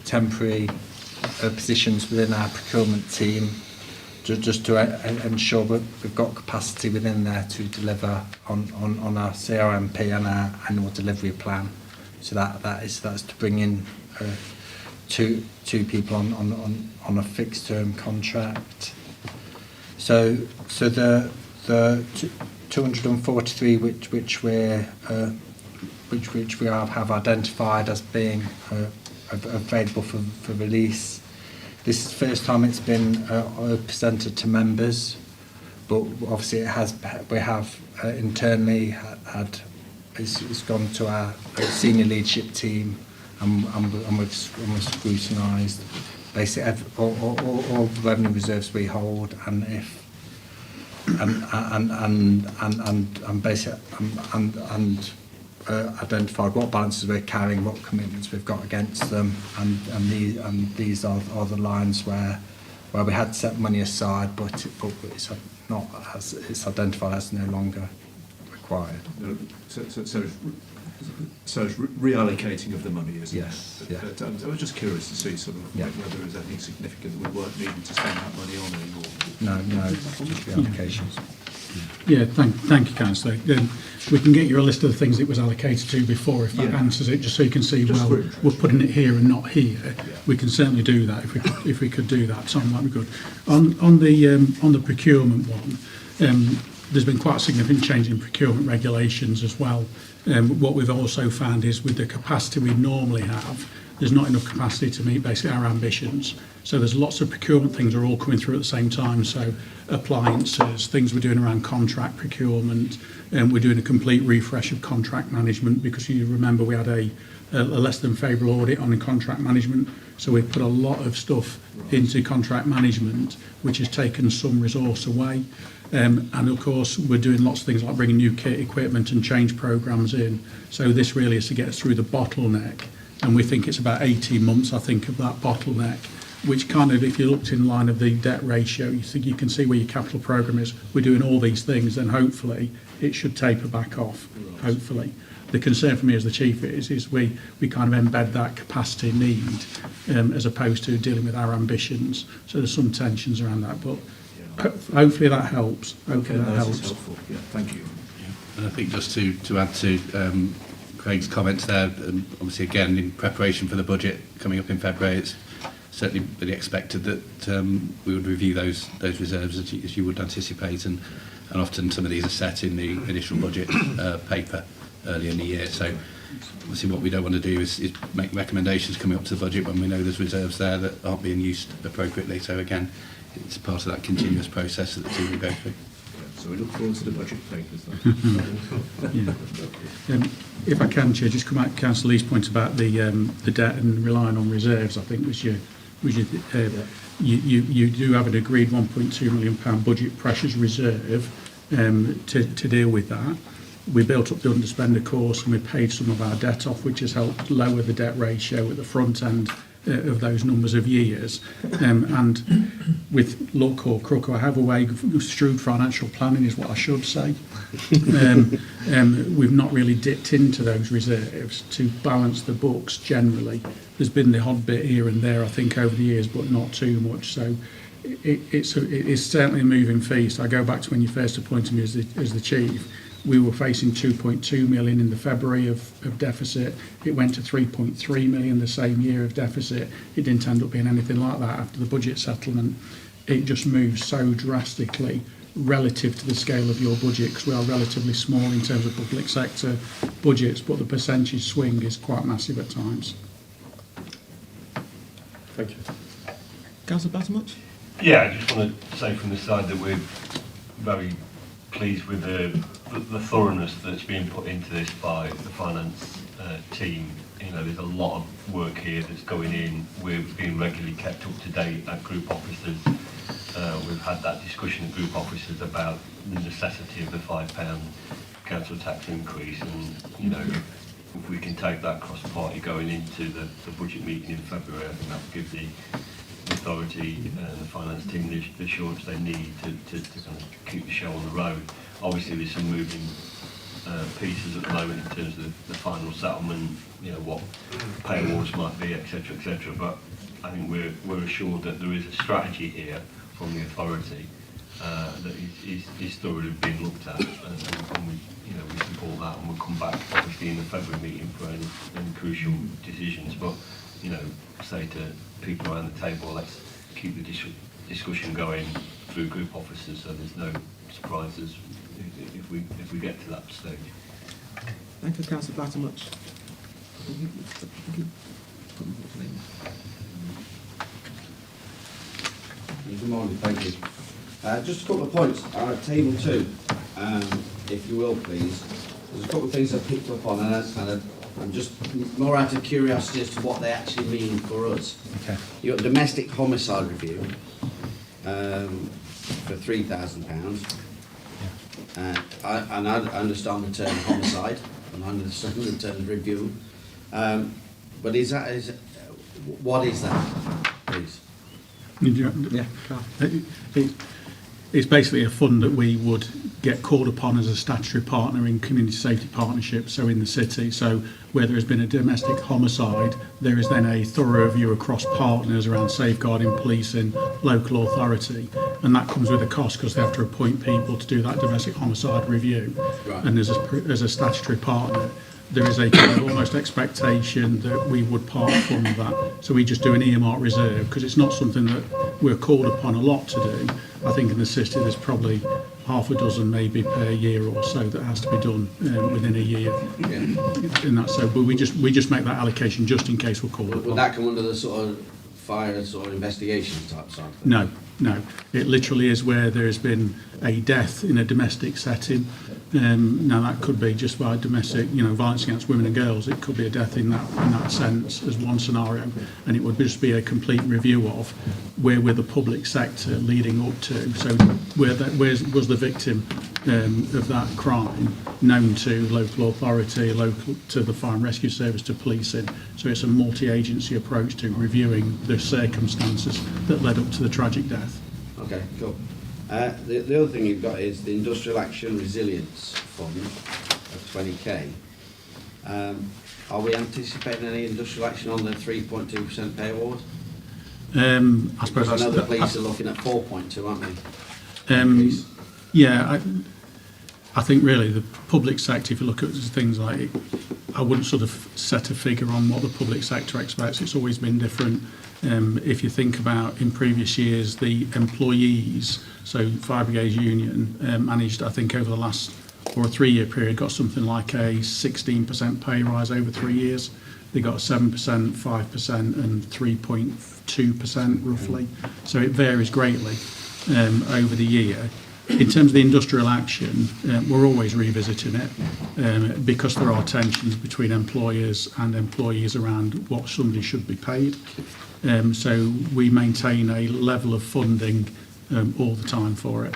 temporary positions within our procurement team, just to ensure that we've got capacity within there to deliver on our CRMP and our annual delivery plan. So that's to bring in two people on a fixed term contract. So the 243 which we have identified as being available for release. This is the first time it's been presented to members, but obviously we have internally had it's gone to our senior leadership team, and we've scrutinised basically all the revenue reserves we hold, and if identified what balances we're carrying, what commitments we've got against them, and these are the lines where we had set money aside, but it's not as it's identified as no longer required. So it's reallocating of the money, isn't Yes, it? yeah. But, I was just curious to see sort of whether there was anything significant that we weren't needing to spend that money on anymore. No, just the allocations. Yeah, thank you, Councillor. We can get you a list of the things it was allocated to before, if that answers it, just so you can see, Just well, we're putting it here and not here. We can certainly do that if we could do that. Tom, that'd be good. On the procurement one, there's been quite a significant change in procurement regulations as well. What we've also found is with the capacity we normally have, there's not enough capacity to meet basically our ambitions. So there's lots of procurement things are all coming through at the same time. So appliances, things we're doing around contract procurement, and we're doing a complete refresh of contract management, because you remember we had a less than favourable audit on the contract management. So we've put a lot of stuff into contract management, which has taken some resource away. And of course, we're doing lots of things like bringing new kit equipment and change programmes in. So this really is to get us through the bottleneck. And we think it's about 18 months, I think, of that bottleneck, which kind of, if you looked in line of the debt ratio, you can see where your capital programme is. We're doing all these things, then hopefully it should taper back off, hopefully. The concern for me as the Chief is we kind of embed that capacity need as opposed to dealing with our ambitions. So there's some tensions around that, but hopefully that helps. Hopefully that helps. Helpful. Yeah, thank you. And I think just to add to Craig's comments there, obviously again in preparation for the budget coming up in February, it's certainly really expected that we would review those reserves as you would anticipate, and often some of these are set in the initial budget paper early in the year. So obviously what we don't want to do is make recommendations coming up to the budget when we know there's reserves there that aren't being used appropriately. So again, it's part of that continuous process that the team will go through. So we look forward to the budget papers then. Yeah. If I can, Chair, just come back to Councillor Lee's point about the debt and relying on reserves. I think you do have an agreed £1.2 million budget pressures reserve to deal with that. We built up the underspend, of course, and we paid some of our debt off, which has helped lower the debt ratio at the front end of those numbers of years. And with luck or crook or however way, shrewd financial planning is what I should say. We've not really dipped into those reserves to balance the books generally. There's been the odd bit here and there, I think, over the years, but not too much. So it's certainly a moving feast. I go back to when you first appointed me as the chief. We were facing 2.2 million in the February of deficit. It went to 3.3 million the same year of deficit. It didn't end up being anything like that after the budget settlement. It just moves so drastically relative to the scale of your budget, because we are relatively small in terms of public sector budgets, but the percentage swing is quite massive at times. Thank you. Councillor Battermuch? Yeah, I just want to say from this side that we're very pleased with the thoroughness that's being put into this by the finance team. You know, there's a lot of work here that's going in. We're being regularly kept up to date at group officers. We've had that discussion at group officers about the necessity of the £5 council tax increase, and you know, if we can take that cross-party going into the budget meeting in February, I think that will give the authority and the finance team the assurance they need to kind of keep the show on the road. Obviously there's some moving pieces at the moment in terms of the final settlement, you know, what pay awards might be, etc., etc. But I think we're assured that there is a strategy here from the authority that is thoroughly being looked at, and we support that, and we'll come back obviously in the February meeting for any crucial decisions. But you know, say to people around the table, let's keep the discussion going through group officers, so there's no surprises if we get to that stage. Thank you, Councillor Battermuch. Good morning, thank you. Just a couple of points. Table 2, if you will, please. There's a couple of things I picked up on, and I'm just more out of curiosity as to what they actually mean for us. Okay. You've got domestic homicide review for £3,000. I understand the term homicide, and I understand the term review. But what is that, please? Yeah. It's basically a fund that we would get called upon as a statutory partner in community safety partnerships, so in the city. So where there has been a domestic homicide, there is then a thorough review across partners around safeguarding, policing, local authority, and that comes with a cost because they have to appoint people to do that domestic homicide review. Right. And as a statutory partner, there is a kind of almost expectation that we would part fund that. So we just do an earmark reserve because it's not something that we're called upon a lot to do. I think in the city there's probably half a dozen maybe per year or so that has to be done within a year. Yeah. In that, so but we just make that allocation just in case we're called upon. Would that come under the sort of fire sort of investigation type side? No. It literally is where there has been a death in a domestic setting. Now that could be just by domestic, violence against women and girls. It could be a death in that sense as one scenario, and it would just be a complete review of where we're the public sector leading up to. So where was the victim of that crime known to local authority, local to the fire and rescue service, to policing. So it's a multi-agency approach to reviewing the circumstances that led up to the tragic death. Okay, cool. The other thing you've got is the Industrial Action Resilience Fund of 20k. Are we anticipating any industrial action on the 3.2% pay award? I suppose I know the police are looking at 4.2, aren't they? Yeah, I think really the public sector, if you look at things like it, I wouldn't sort of set a figure on what the public sector expects. It's always been different. If you think about in previous years, the employees, so Fire Brigade Union, managed, I think over the last or a 3-year period got something like a 16% pay rise over 3 years. They got 7%, 5% and 3.2% roughly. So it varies greatly over the year. In terms of the industrial action, we're always revisiting it because there are tensions between employers and employees around what somebody should be paid. So we maintain a level of funding all the time for it.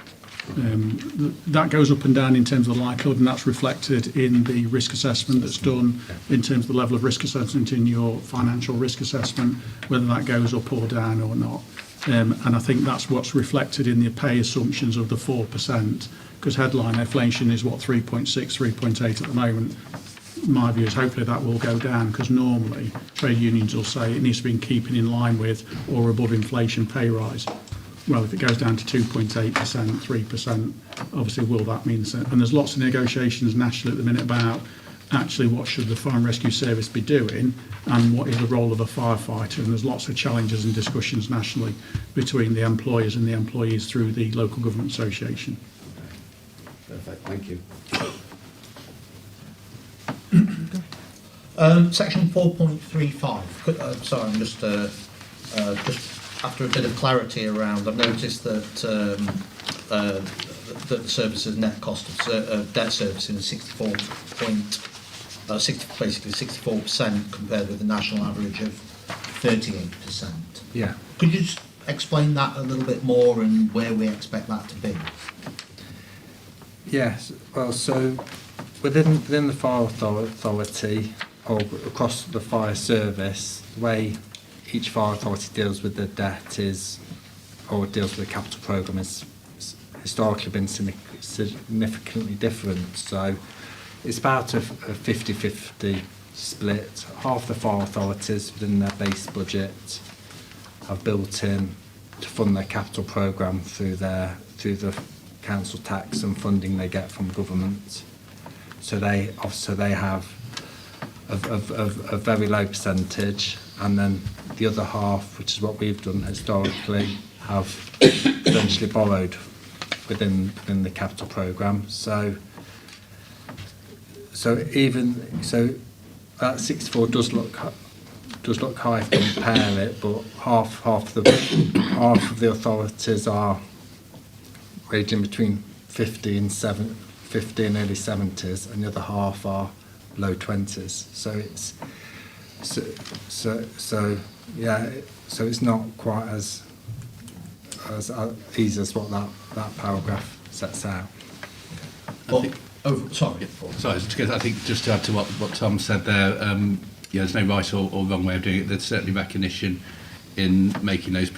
That goes up and down in terms of the likelihood, and that's reflected in the risk assessment that's done in terms of the level of risk assessment in your financial risk assessment, whether that goes up or down or not. And I think that's what's reflected in the pay assumptions of the 4%, because headline inflation is what, 3.6, 3.8 at the moment. My view is hopefully that will go down, because normally trade unions will say it needs to be in keeping in line with or above inflation pay rise. Well, if it goes down to 2.8%, 3%, obviously will that mean so? And there's lots of negotiations nationally at the minute about actually what should the Fire and Rescue Service be doing and what is the role of a firefighter, and there's lots of challenges and discussions nationally between the employers and the employees through the Local Government Association. Perfect, thank you. Section 4.35. Sorry, I'm just after a bit of clarity around. I've noticed that that the service's net cost of debt servicing is 64% compared with the national average of 38%. Yeah. Could you just explain that a little bit more and where we expect that to be? Yes. Well, so within the fire authority or across the fire service, the way each fire authority deals with the debt is, or deals with the capital programme, is historically been significantly different. So it's about a 50-50 split. Half the fire authorities within their base budget have built in to fund their capital programme through the council tax and funding they get from government. So they have a very low percentage, and then the other half, which is what we've done historically, have essentially borrowed within the capital programme. So that 64 does look high if you compare it, but half of the authorities are ranging between 50 and early 70s, and the other half are low 20s. So it's not quite as easy as what that paragraph sets out. Sorry, Sorry. I think just to add to what Tom said there, there's no right or wrong way of doing it. There's certainly recognition in making those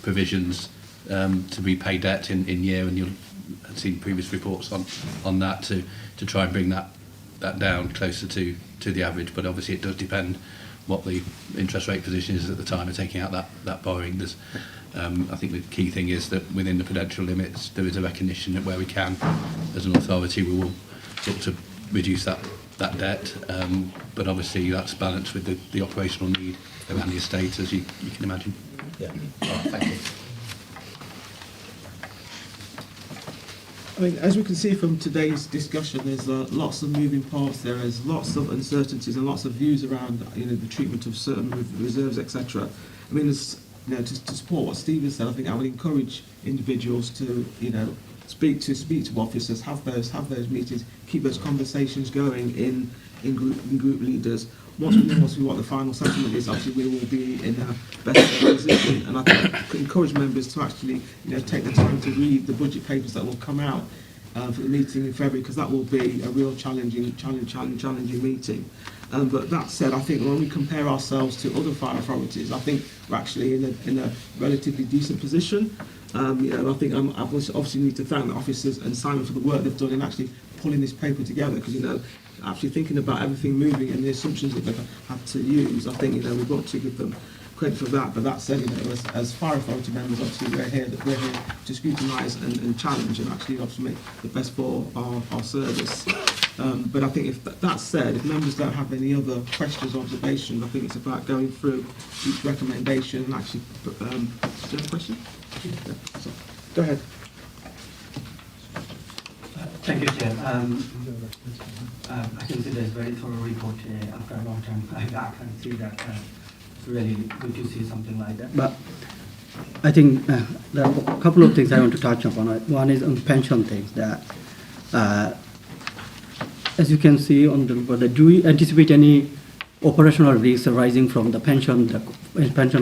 provisions to repay debt in year, and you'll have seen previous reports on that to try and bring that down closer to the average. But obviously it does depend what the interest rate position is at the time of taking out that borrowing. There's, I think the key thing is that within the prudential limits there is a recognition that where we can, as an authority, we will look to reduce that debt, but obviously that's balanced with the operational need around the estate, as you can imagine. Yeah. Thank you. I mean, as we can see from today's discussion, there's lots of moving parts. There is lots of uncertainties and lots of views around, the treatment of certain reserves, etc. I mean, to support what Stephen said, I think I would encourage individuals to, speak to officers, have those meetings, keep those conversations going in group leaders. Once we know what the final settlement is, obviously we will be in a better position. And I think encourage members to actually, take the time to read the budget papers that will come out for the meeting in February, because that will be a real challenging meeting. But that said, I think when we compare ourselves to other fire authorities, I think we're actually in a relatively decent position. I think I obviously need to thank the officers and Simon for the work they've done in actually pulling this paper together, because actually thinking about everything moving and the assumptions that they've had to use, I think we've got to give them credit for that. But that said, as fire authority members, obviously we're here to scrutinise and challenge and actually obviously make the best for our service. But I think if that said, if members don't have any other questions or observations, I think it's about going through each recommendation and actually. Do you have a question? Yeah, go ahead. Thank you, Chair. I consider it's a very thorough report after a long time. I can see that it's really good to see something like that. But I think there are a couple of things I want to touch upon. One is on pension things. That, as you can see on the report, do we anticipate any operational risks arising from the pension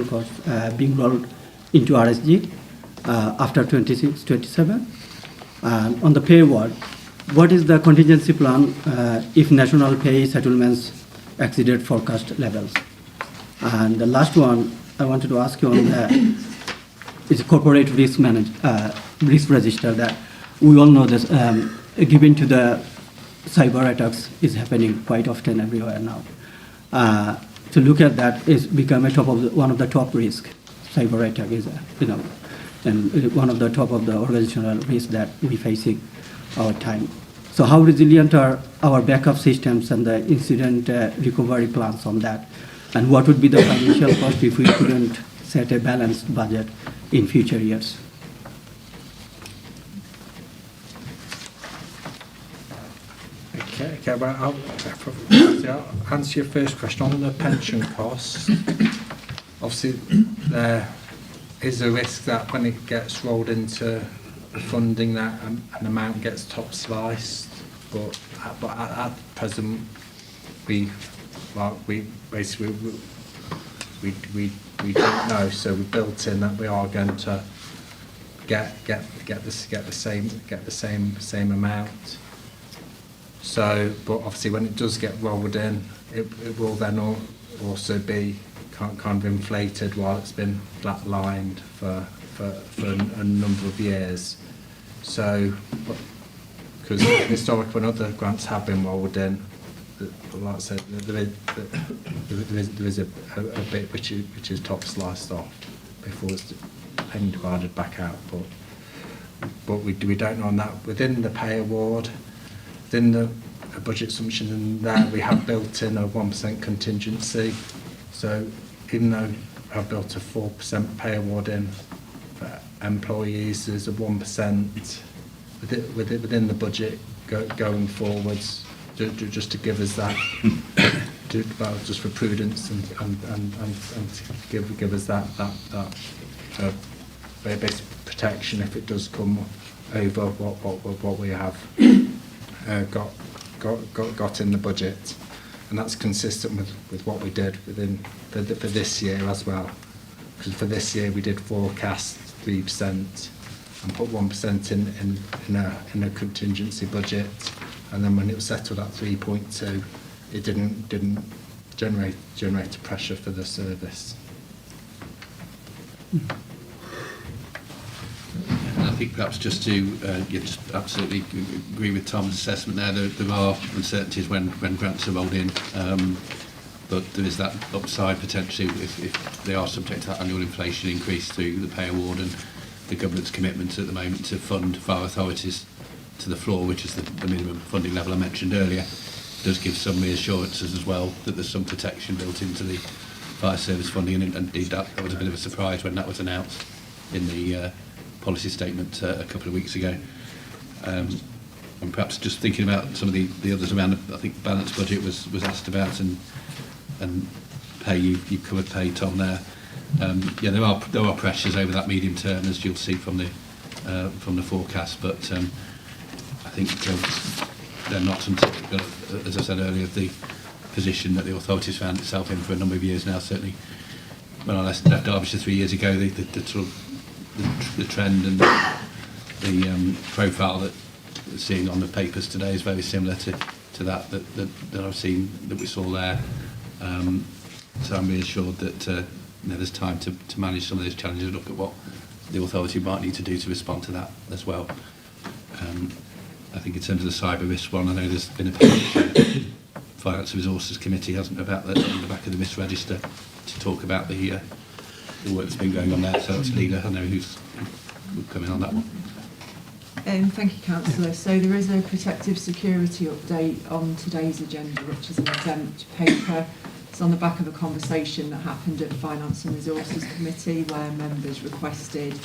costs being rolled into RSG after 26-27? On the pay ward, what is the contingency plan if national pay settlements exceeded forecast levels? And the last one I wanted to ask you on is corporate risk risk register. That we all know this, given to the cyber attacks is happening quite often everywhere now. To look at that is become one of the top risk. Cyber attack is, and one of the top of the organizational risks that we facing our time. So how resilient are our backup systems and the incident recovery plans on that? And what would be the financial cost if we couldn't set a balanced budget in future years? Okay, well, I'll answer your first question on the pension costs. Obviously, there is a risk that when it gets rolled into funding, that an amount gets top sliced. But at present, we basically don't know. So we built in that we are going to get the same amount. So, but obviously when it does get rolled in, it will then also be kind of inflated while it's been flatlined for a number of years. So, because historically when other grants have been rolled in, like I said, there is a bit which is top sliced off before it's then divided back out. But we don't know on that. Within the pay award, within the budget assumption in there, we have built in a 1% contingency. So even though I've built a 4% pay award in for employees, there's a 1% within the budget going forwards, just to give us that, just for prudence and give us that basic protection if it does come over what we have got in the budget, and that's consistent with what we did for this year as well. Because for this year we did forecast 3% and put 1% in a contingency budget, and then when it was settled at 3.2, it didn't generate a pressure for the service. I think perhaps just to just absolutely agree with Tom's assessment there. There are uncertainties when grants are rolled in, but there is that upside potentially if they are subject to that annual inflation increase through the pay award and the government's commitment at the moment to fund fire authorities to the floor, which is the minimum funding level I mentioned earlier, does give some reassurances as well that there's some protection built into the fire service funding, and indeed that was a bit of a surprise when that was announced in the policy statement a couple of weeks ago. And perhaps just thinking about some of the others around, I think balanced budget was asked about, and pay, you covered pay, Tom, there. Yeah, there are pressures over that medium term, as you'll see from the forecast, but I think they're not until, as I said earlier, the position that the authorities found itself in for a number of years now. Certainly when I left Derbyshire 3 years ago, the sort of the trend and the profile that we're seeing on the papers today is very similar to that I've seen, that we saw there. So I'm reassured that there's time to manage some of those challenges, look at what the authority might need to do to respond to that as well. I think in terms of the cyber risk one, I know there's been a Finance and Resources Committee, hasn't there, about on the back of the risk register to talk about the work that's been going on there. So that's Leila, I know who's coming on that one. Thank you, Councillor. So there is a protective security update on today's agenda, which is an exempt paper. It's on the back of a conversation that happened at the Finance and Resources Committee where members requested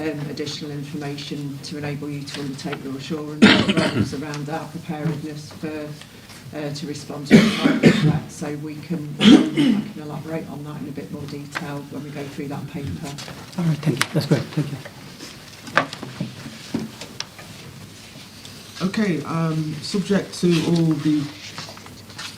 additional information to enable you to undertake your assurance programs around our preparedness for to respond to a threat. So I can elaborate on that in a bit more detail when we go through that paper. All right, thank you. That's great. Thank you. Okay, subject to all the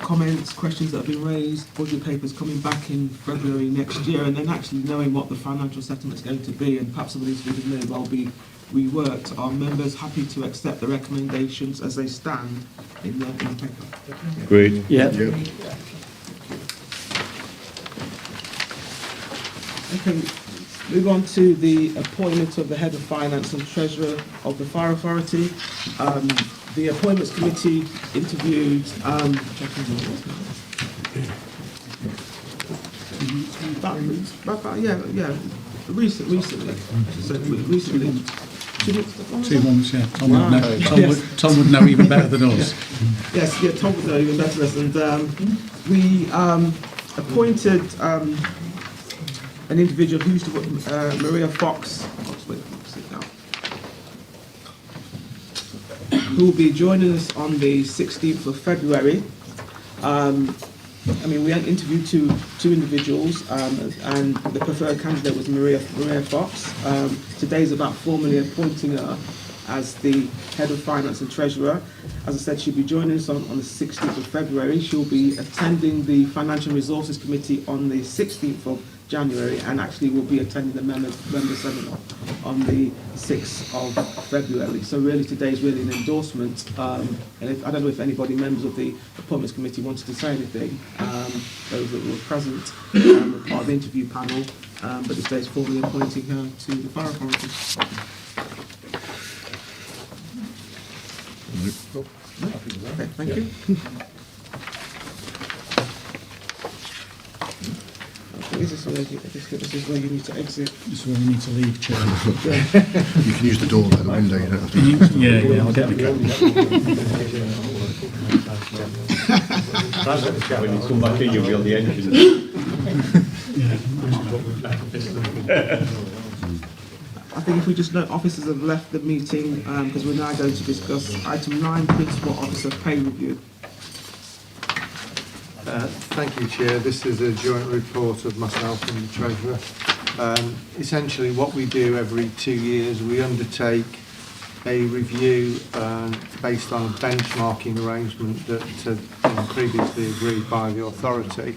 comments, questions that have been raised, budget papers coming back in February next year, and then actually knowing what the financial settlement is going to be, and perhaps some of these figures may well be reworked. Are members happy to accept the recommendations as they stand in the paper? Agreed. Yeah. Okay, move on to the appointment of the Head of Finance and Treasurer of the Fire Authority. The Appointments Committee interviewed recently. So recently. 2 months, yeah. Tom, Wow. would know, Tom would know even better than us. Yes, yeah, Tom would know even better than us. And we appointed an individual who used to work, Maria Fox, who will be joining us on the 16th of February. We had interviewed two individuals, and the preferred candidate was Maria Fox. Today is about formally appointing her as the Head of Finance and Treasurer. As I said, she'll be joining us on the 16th of February. She'll be attending the Financial Resources Committee on the 16th of January, and actually will be attending the member seminar on the 6th of February. So really today is really an endorsement, and I don't know if anybody, members of the Appointments Committee, wanted to say anything, those that were present, part of the interview panel, but this day is formally appointing her to the Fire Authority. Okay, thank you. This is where you need to exit. This is where we need to leave, Chair. You can use the door by the window, you don't have to. Yeah, I'll get the code. When you come back in, you'll be on the engine. I think if we just note, officers have left the meeting because we're now going to discuss item 9, Principal Officer Pay Review. Thank you, Chair. This is a joint report of myself and the Treasurer. Essentially what we do every 2 years, we undertake a review based on a benchmarking arrangement that had been previously agreed by the authority,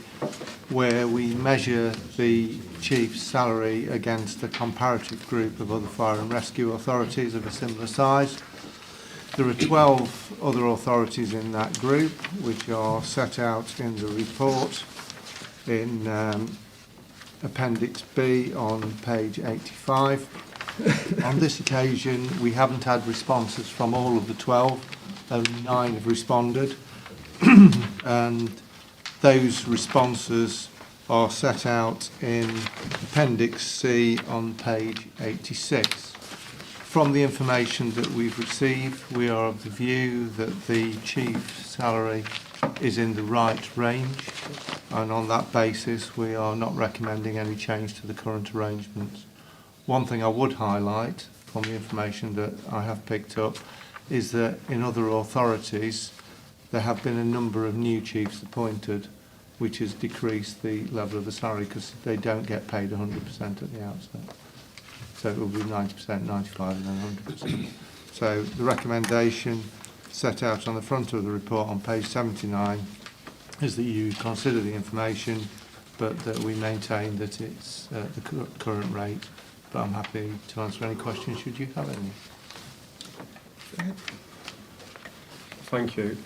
where we measure the Chief's salary against a comparative group of other fire and rescue authorities of a similar size. There are 12 other authorities in that group, which are set out in the report in Appendix B on page 85. On this occasion, we haven't had responses from all of the 12, only 9 have responded, and those responses are set out in Appendix C on page 86. From the information that we've received, we are of the view that the Chief's salary is in the right range, and on that basis we are not recommending any change to the current arrangements. One thing I would highlight from the information that I have picked up is that in other authorities there have been a number of new chiefs appointed, which has decreased the level of the salary because they don't get paid 100% at the outset. So it will be 90%, 95% and then 100%. So the recommendation set out on the front of the report on page 79 is that you consider the information, but that we maintain that it's the current rate. But I'm happy to answer any questions should you have any. Thank you.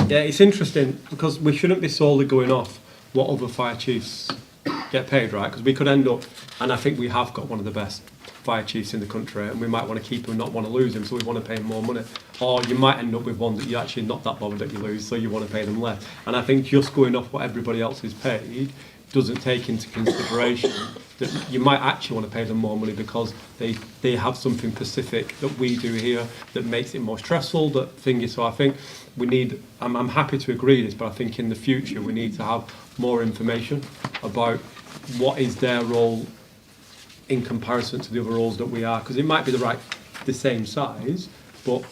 Yeah, it's interesting because we shouldn't be solely going off what other fire chiefs get paid, right? Because we could end up, and I think we have got one of the best fire chiefs in the country, and we might want to keep him and not want to lose him, so we want to pay him more money. Or you might end up with one that you're actually not that bothered that you lose, so you want to pay them less. And I think just going off what everybody else is paid doesn't take into consideration that you might actually want to pay them more money because they have something specific that we do here that makes it more stressful, that thingy. So I think we need, I'm happy to agree this, but I think in the future we need to have more information about what is their role in comparison to the other roles that we are, because it might be the same size, but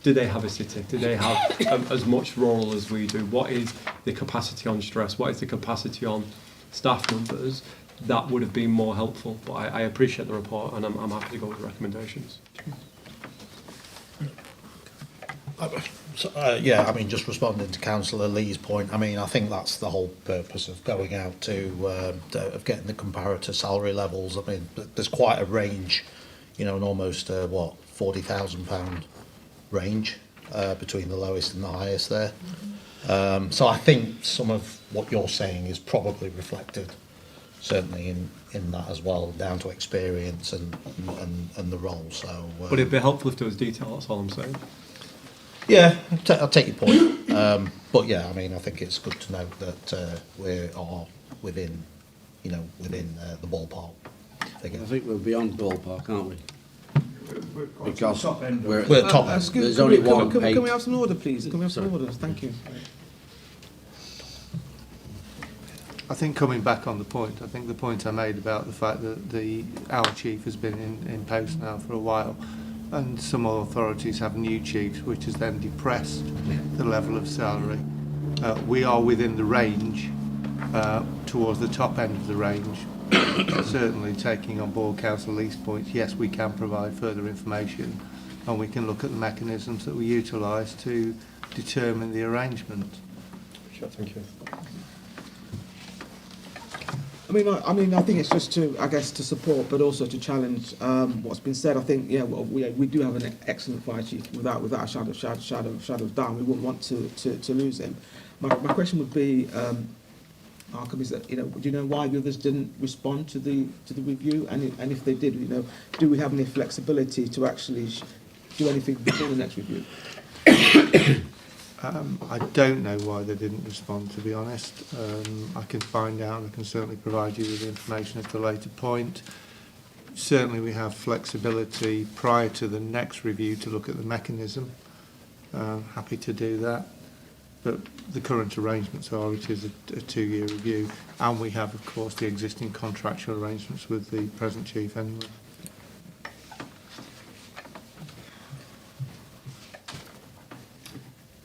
do they have a city? Do they have as much role as we do? What is the capacity on stress? What is the capacity on staff numbers? That would have been more helpful, but I appreciate the report and I'm happy to go with the recommendations. Yeah, I mean, just responding to Councillor Lee's point, I mean, I think that's the whole purpose of going out of getting the comparator salary levels. I mean, there's quite a range, you know, an almost, £40,000 range between the lowest and the highest there. So I think some of what you're saying is probably reflected certainly in that as well, down to experience and the role. So Would it be helpful if there was detail? That's all I'm saying. Yeah, I'll take your point. But yeah, I mean, I think it's good to note that we are within, the ballpark. I think we're beyond ballpark, aren't we? Because we're at the top end. There's only one. Can we have some order, please? Can we have some order? Thank you. I think coming back on the point, I think the point I made about the fact that our chief has been in post now for a while, and some authorities have new chiefs, which has then depressed the level of salary. We are within the range, towards the top end of the range. Certainly taking on board Councillor Lee's points, yes, we can provide further information and we can look at the mechanisms that we utilise to determine the arrangement. Sure, thank you. I mean, I think it's just to support, but also to challenge what's been said. I think, we do have an excellent fire chief without a shadow of doubt. We wouldn't want to lose him. My question would be, Malcolm, is that, do you know why the others didn't respond to the review? And if they did, do we have any flexibility to actually do anything before the next review? I don't know why they didn't respond, to be honest. I can find out. I can certainly provide you with information at a later point. Certainly we have flexibility prior to the next review to look at the mechanism. Happy to do that. But the current arrangements are it is a 2-year review, and we have, of course, the existing contractual arrangements with the present chief anyway.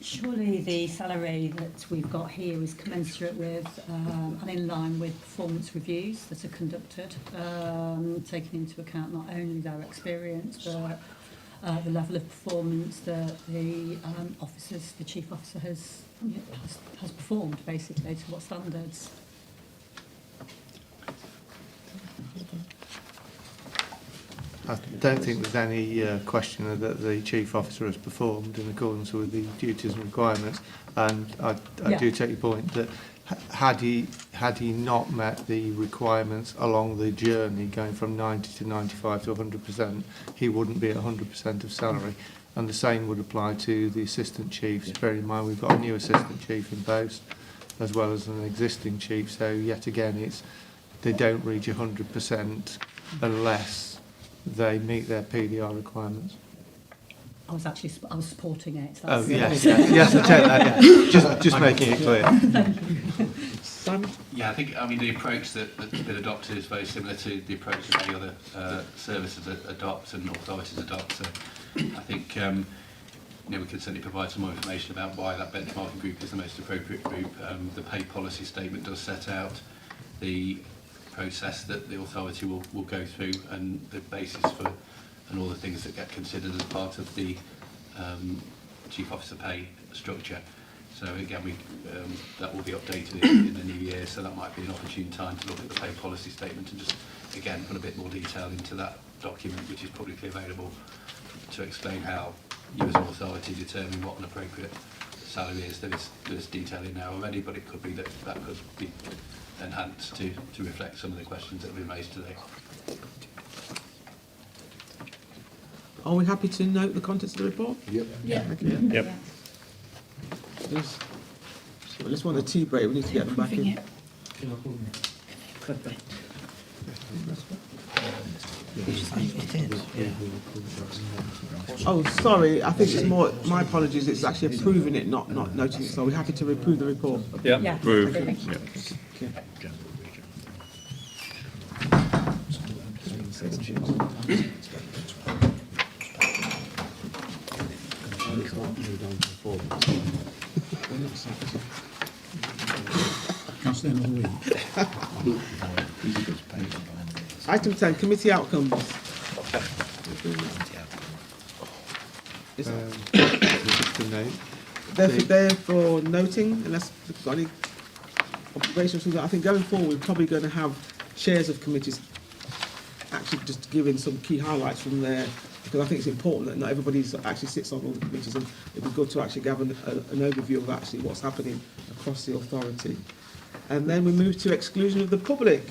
Surely the salary that we've got here is commensurate with and in line with performance reviews that are conducted, taking into account not only their experience but the level of performance that the chief officer has performed, basically, to what standards. I don't think there's any question that the chief officer has performed in accordance with the duties and requirements, and I do take your point that had he not met the requirements along the journey going from 90 to 95 to 100%, he wouldn't be at 100% of salary, and the same would apply to the assistant chiefs. Bear in mind we've got a new assistant chief in post as well as an existing chief, so yet again they don't reach 100% unless they meet their PDR requirements. I was supporting it. Oh, yes, yes, I take that, yeah. Just making it clear. Simon? Yeah, I think, the approach that's been adopted is very similar to the approach that any other services adopt and authorities adopt. So I think, we can certainly provide some more information about why that benchmarking group is the most appropriate group. The pay policy statement does set out the process that the authority will go through and the basis for and all the things that get considered as part of the chief officer pay structure. So again, that will be updated in the new year, so that might be an opportune time to look at the pay policy statement and just again put a bit more detail into that document, which is publicly available, to explain how you as an authority determine what an appropriate salary is. There's detail in there already, but it could be that could be enhanced to reflect some of the questions that have been raised today. Are we happy to note the contents of the report? Yep. Yeah. Okay. Yep. Let's want a tea break. We need to get them back in. Oh, sorry, I think it's more, my apologies, it's actually approving it, not noting it. So we're happy to approve the report. Yeah. Approve. Okay. Councillor another week. Item 10, committee outcomes. Just the name. They're for noting, unless we've got any observations from that. I think going forward, we're probably going to have chairs of committees actually just giving some key highlights from there, because I think it's important that not everybody actually sits on all the committees, and it'd be good to actually gather an overview of actually what's happening across the authority. And then we move to exclusion of the public.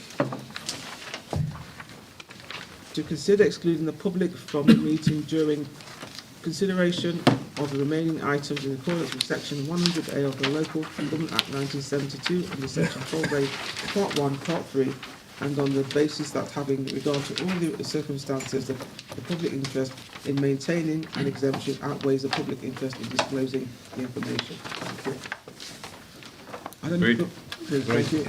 To consider excluding the public from the meeting during consideration of the remaining items in accordance with section 100A of the Local Government Act 1972 under section 12A, part 1, part 3, and on the basis that having regard to all the circumstances, the public interest in maintaining an exemption outweighs the public interest in disclosing the information. Thank you. I don't know. Thank you.